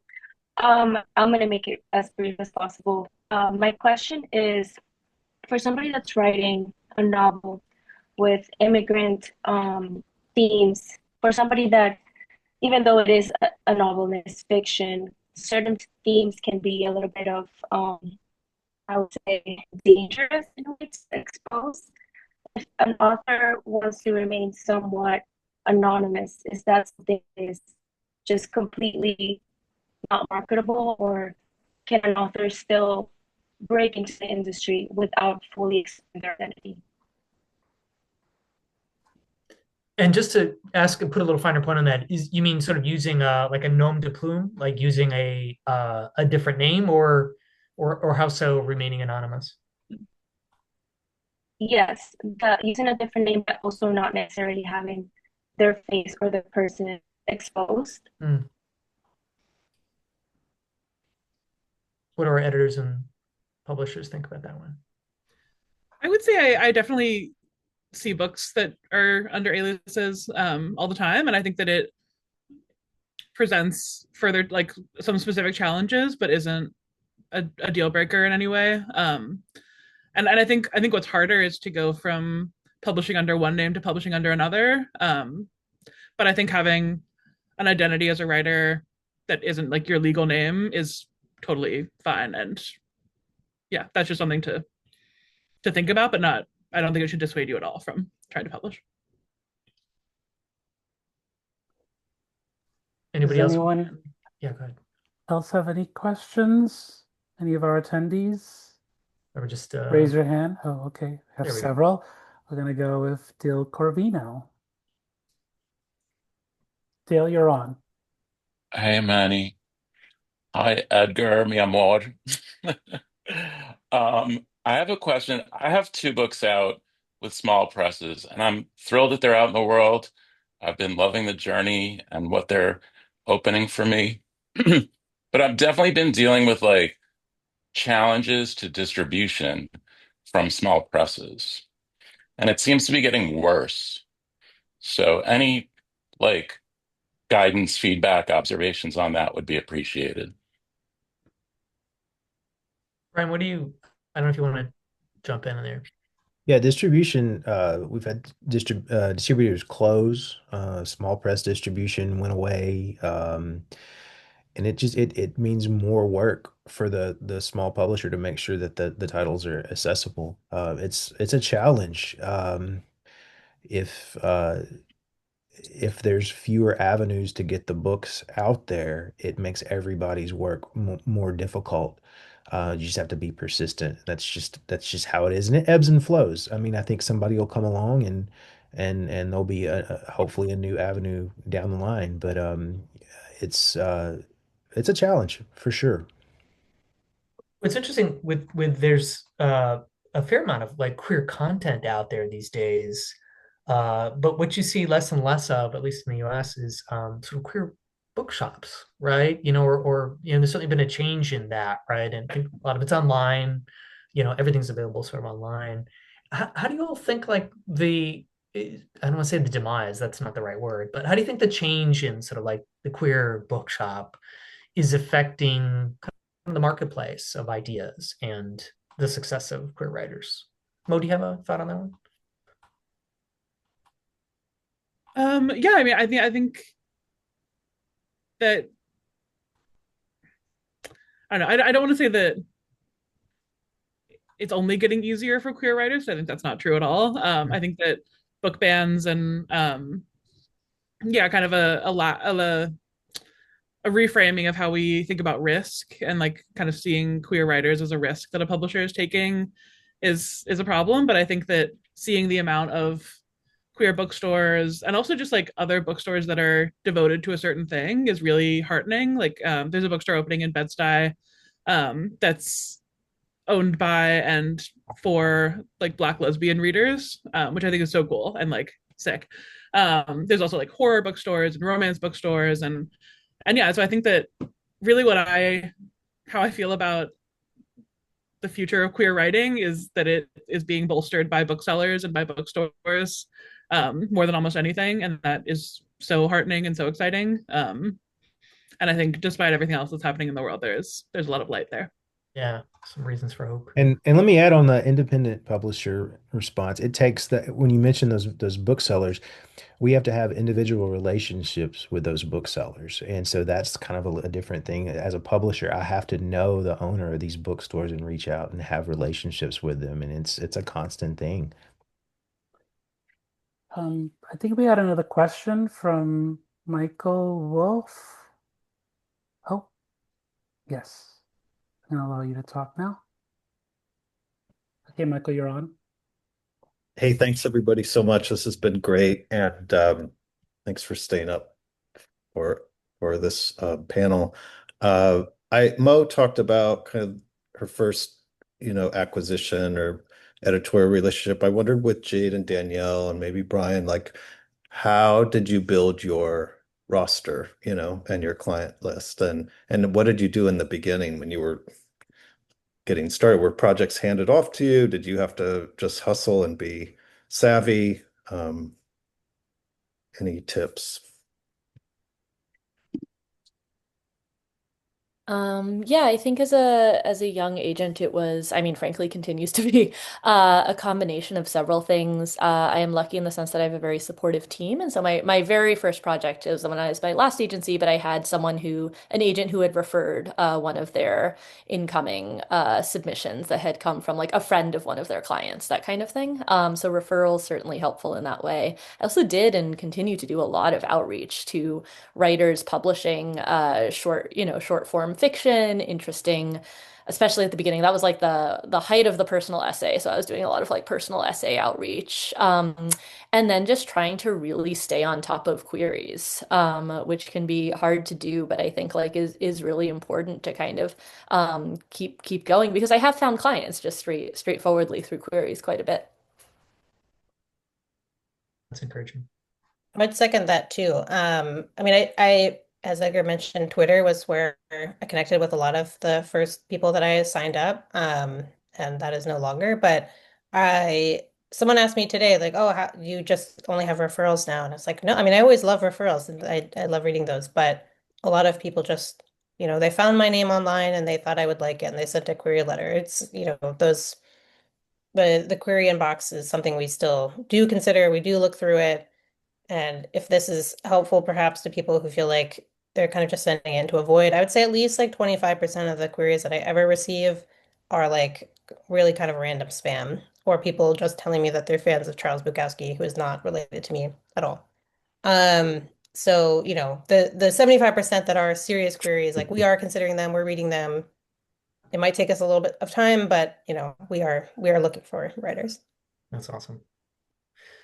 I'm going to make it as brief as possible. My question is for somebody that's writing a novel with immigrant themes, for somebody that, even though it is a novel and it's fiction, certain themes can be a little bit of, I would say, dangerous in a way to expose. If an author wants to remain somewhat anonymous, is that something that is just completely not marketable, or can an author still break into the industry without fully exposing their identity? And just to ask and put a little finer point on that, is you mean sort of using like a nom de plume, like using a different name, or how so remaining anonymous? Yes, using a different name, but also not necessarily having their face or their person exposed. What do our editors and publishers think about that one? I would say I definitely see books that are under aliases all the time, and I think that it presents further like some specific challenges, but isn't a deal breaker in any way. And I think what's harder is to go from publishing under one name to publishing under another. But I think having an identity as a writer that isn't like your legal name is totally fine. And yeah, that's just something to think about, but not, I don't think it should dissuade you at all from trying to publish. Anybody Does else? anyone Yeah, go ahead. else have any questions? Any of our attendees? Or just Raise your hand. Oh, okay. We have There we go. several. We're gonna go with Dale Corvino. Dale, you're on. Hey, Manny. Hi, Edgar, mi amor. I have a question. I have two books out with small presses, and I'm thrilled that they're out in the world. I've been loving the journey and what they're opening for me. But I've definitely been dealing with like challenges to distribution from small presses, and it seems to be getting worse. So any like guidance, feedback, observations on that would be appreciated. Bryan, I don't know if you want to jump in there. Yeah, distribution, we've had distributors close, small press distribution went away. And it means more work for the small publisher to make sure that the titles are accessible. It's a challenge. If if there's fewer avenues to get the books out there, it makes everybody's work more difficult. You just have to be persistent. That's just how it is, and it ebbs and flows. I mean, I think somebody will come along and there'll be hopefully a new avenue down the line. But it's uh, it's a challenge for sure. What's interesting with there's a fair amount of like queer content out there these days, but what you see less and less of, at least in the US, is sort of queer bookshops, right? Or there's certainly been a change in that, right? And a lot of it's online, everything's available sort of online. How do you all think like I don't want to say the demise, that's not the right word, but how do you think the change in sort of like the queer bookshop is affecting the marketplace of ideas and the success of queer writers? Mo, do you have a thought on that one? Yeah, I mean, I think that I don't know. I don't want to say that it's only getting easier for queer writers. I think that's not true at all. I think that book bans and yeah, kind of a reframing of how we think about risk and like kind of seeing queer writers as a risk that a publisher is taking is a problem. But I think that seeing the amount of queer bookstores and also just like other bookstores that are devoted to a certain thing is really heartening. Like there's a bookstore opening in Bed-Stuy that's owned by and for like Black lesbian readers, which I think is so cool and like sick. There's also like horror bookstores and romance bookstores and yeah, so I think that really how I feel about the future of queer writing is that it is being bolstered by booksellers and by bookstores more than almost anything, and that is so heartening and so exciting. And I think despite everything else that's happening in the world, there's a lot of light there. Yeah, some reasons for hope. And let me add on the independent publisher response. It takes that when you mention those booksellers, we have to have individual relationships with those booksellers. And so that's kind of a different thing. As a publisher, I have to know the owner of these bookstores and reach out and have relationships with them. And it's a constant thing. I think we had another question from Michael Wolf. Oh, yes. I'm gonna allow you to talk now. Okay, Michael, you're on. Hey, thanks everybody so much. This has been great, and thanks for staying up for this panel. I Mo talked about kind of her first, acquisition or editorial relationship. I wondered with Jade and Danielle and maybe Bryan, like, how did you build your roster, and your client list, and what did you do in the beginning when you were getting started? Were projects handed off to you? Did you have to just hustle and be savvy? Any tips? Yeah, I think as a young agent, it was, I mean, frankly, continues to be a combination of several things. I am lucky in the sense that I have a very supportive team, and so my very first project was when I was my last agency, but I had an agent who had referred one of their incoming submissions that had come from like a friend of one of their clients, that kind of thing. So referrals certainly helpful in that way. I also did and continue to do a lot of outreach to writers publishing short form fiction, interesting, especially at the beginning. That was like the height of the personal essay. So I was doing a lot of like personal essay outreach. And then just trying to really stay on top of queries, which can be hard to do, but I think like is really important to kind of keep going because I have found clients just straightforwardly through queries quite a bit. That's encouraging. I'd second that too. I mean, I as Edgar mentioned, Twitter was where I connected with a lot of the first people that I signed up, and that is no longer. But someone asked me today, like, "Oh, how you just only have referrals now?" And it's like, no, I mean, I always love referrals, and I love reading those. But a lot of people just, they found my name online and they thought I would like it, and they sent a query letter. It's, those. The query inbox is something we still do consider. We do look through it. And if this is helpful perhaps to people who feel like they're kind of just sending it into a void, I would say at least like 25% of the queries that I ever receive are like really kind of random spam or people just telling me that they're fans of Charles Bukowski, who is not related to me at all. So, the 75% that are serious queries, like we are considering them, we're reading them. It might take us a little bit of time, but we are looking for writers. That's awesome.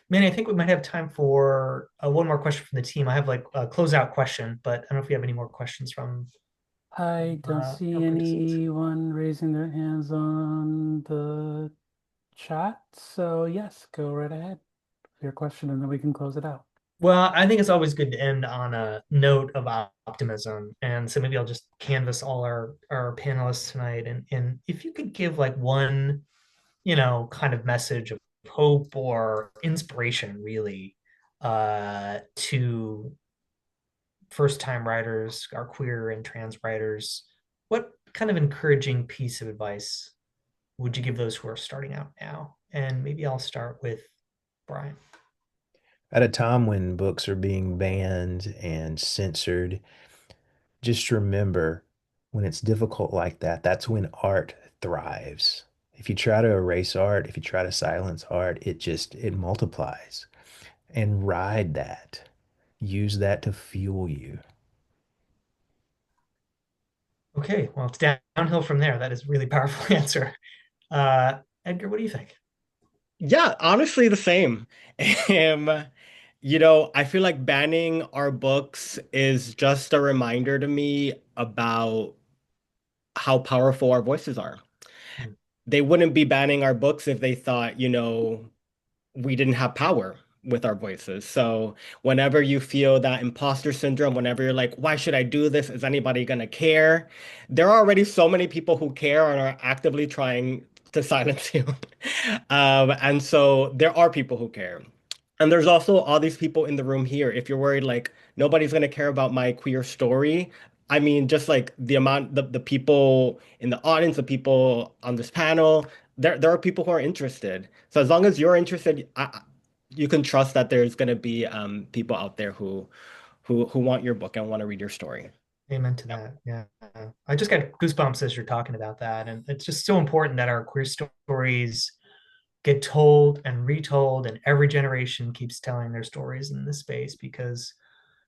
Manny, I think we might have time for one more question from the team. I have like a closeout question, but I don't know if we have any more questions from. I don't see anyone raising their hands on the chat. So yes, go right ahead with your question and then we can close it out. Well, I think it's always good to end on a note of optimism. And so maybe I'll just canvass all our panelists tonight. And if you could give like one, kind of message of hope or inspiration really to first-time writers, our queer and trans writers, what kind of encouraging piece of advice would you give those who are starting out now? And maybe I'll start with Bryan. At a time when books are being banned and censored, just remember when it's difficult like that, that's when art thrives. If you try to erase art, if you try to silence art, it multiplies. And ride that. Use that to fuel you. Okay, well, it's downhill from there. That is a really powerful answer. Edgar, what do you think? Yeah, honestly, the same. Um, I feel like banning our books is just a reminder to me about how powerful our voices are. They wouldn't be banning our books if they thought, we didn't have power with our voices. So whenever you feel that imposter syndrome, whenever you're like, why should I do this? Is anybody gonna care? There are already so many people who care and are actively trying to silence you. And so there are people who care. And there's also all these people in the room here. If you're worried like nobody's gonna care about my queer story, I mean, just like the people in the audience, the people on this panel, there are people who are interested. So as long as you're interested, you can trust that there's going to be people out there who want your book and want to read your story. Amen to that. Yeah. I just got goosebumps as you're talking about that. And it's just so important that our queer stories get told and retold, and every generation keeps telling their stories in this space because,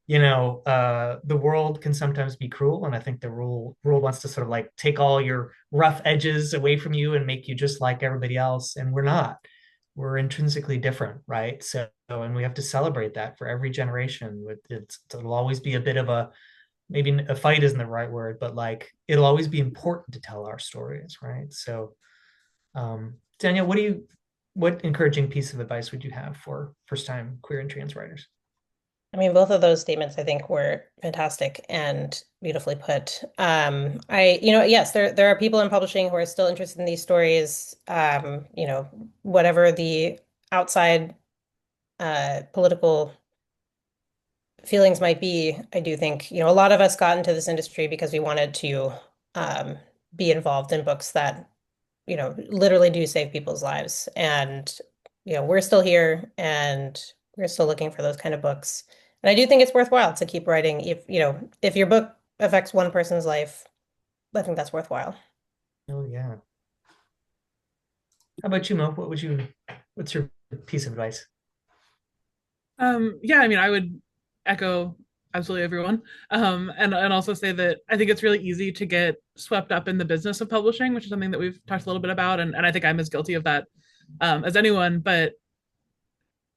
the world can sometimes be cruel. And I think the world wants to sort of like take all your rough edges away from you and make you just like everybody else. And we're not. We're intrinsically different, right? So, and we have to celebrate that for every generation. It'll always be a bit of maybe a fight isn't the right word, but like it'll always be important to tell our stories, right? So, Danielle, what encouraging piece of advice would you have for first-time queer and trans writers? I mean, both of those statements I think were fantastic and beautifully put. Yes, there are people in publishing who are still interested in these stories. Whatever the outside political feelings might be, I do think, a lot of us got into this industry because we wanted to be involved in books that, literally do save people's lives. And, we're still here and we're still looking for those kind of books. And I do think it's worthwhile to keep writing. If your book affects one person's life, I think that's worthwhile. Oh yeah. How about you, Mo? What's your piece of advice? Yeah, I mean, I would echo absolutely everyone. And also say that I think it's really easy to get swept up in the business of publishing, which is something that we've talked a little bit about. And I think I'm as guilty of that as anyone. But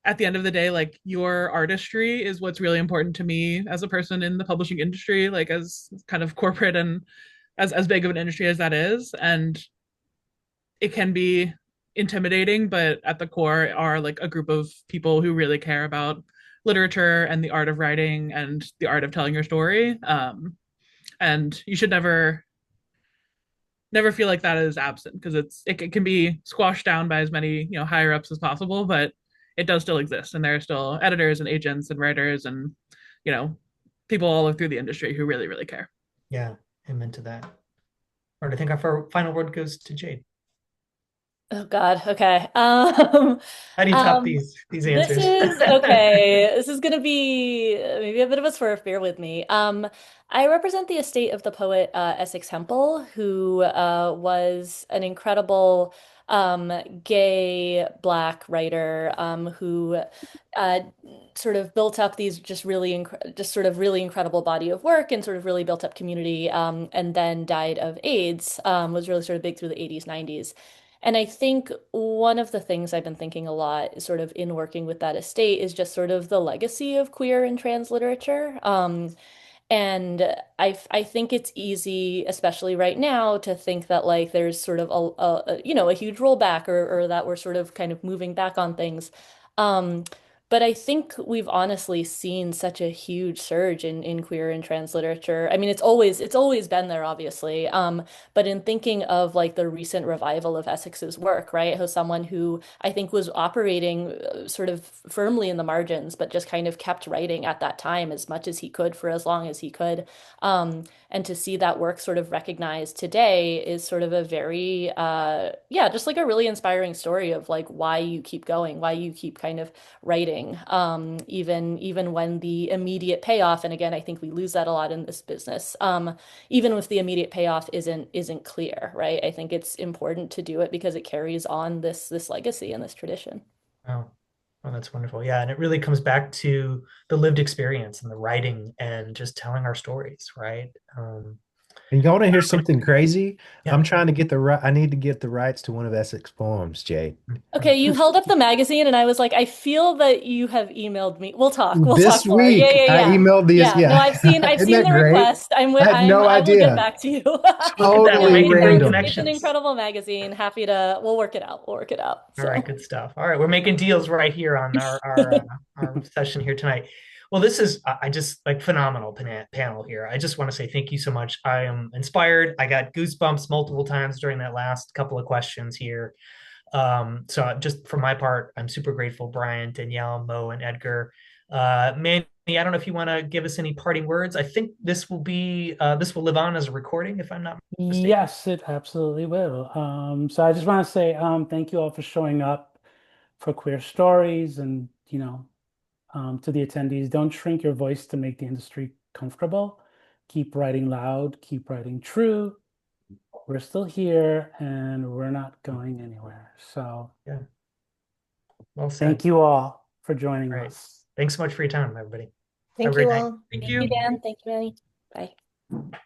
at the end of the day, like your artistry is what's really important to me as a person in the publishing industry, like as kind of corporate and as big of an industry as that is. And it can be intimidating, but at the core are like a group of people who really care about literature and the art of writing and the art of telling your story. And you should never feel like that is absent, because it can be squashed down by as many higher ups as possible, but it does still exist, and there are still editors and agents and writers and people all through the industry who really, really care. Yeah, amen to that. All right, I think our final word goes to Jade. Oh God. Okay. How do you top these answers? This is gonna be maybe a bit of a swerve. Bear with me. I represent the estate of the poet Essex Hempel, who was an incredible gay Black writer who sort of built up these just really incredible body of work and sort of really built up community, and then died of AIDS. Was really sort of big through the 80s, 90s. And I think one of the things I've been thinking a lot, sort of in working with that estate, is just sort of the legacy of queer and trans literature. And I think it's easy, especially right now, to think that like there's sort of a huge rollback, or that we're sort of kind of moving back on things. But I think we've honestly seen such a huge surge in queer and trans literature. I mean, it's always been there, obviously. But in thinking of like the recent revival of Essex's work, right? Who's someone who I think was operating sort of firmly in the margins, but just kind of kept writing at that time as much as he could for as long as he could. And to see that work sort of recognized today is sort of a very, just like a really inspiring story of like why you keep going, why you keep kind of writing, even when the immediate payoff, and again, I think we lose that a lot in this business, even if the immediate payoff isn't clear, right? I think it's important to do it because it carries on this legacy and this tradition. Wow. Oh, that's wonderful. Yeah, and it really comes back to the lived experience and the writing and just telling our stories, right? And you want to hear something crazy? Yeah. I'm trying to get I need to get the rights to one of Essex poems, Jade. Okay, you held up the magazine and I was like, I feel that you have emailed me. We'll talk more. This week, I emailed these. Yeah. No, I've seen Isn't the that great? request. I had no I will get idea. back to you. Totally random. It's an incredible magazine. We'll work it out. So. All right, good stuff. All right, we're making deals right here on our session here tonight. Well, this is I just like phenomenal panel here. I just want to say thank you so much. I am inspired. I got goosebumps multiple times during that last couple of questions here. So just for my part, I'm super grateful, Bryan, Danielle, Mo, and Edgar. Manny, I don't know if you want to give us any parting words. I think this will live on as a recording, if I'm not mistaken. Yes, it absolutely will. So I just want to say thank you all for showing up for Queer Stories, and to the attendees, don't shrink your voice to make the industry comfortable. Keep writing loud, keep writing true. We're still here and we're not going anywhere. So yeah. Well said. Thank you all for joining us. Thanks so much for your time, everybody. Thank you all. Thank you. Thank you, Dan. Thank you, Manny. Bye.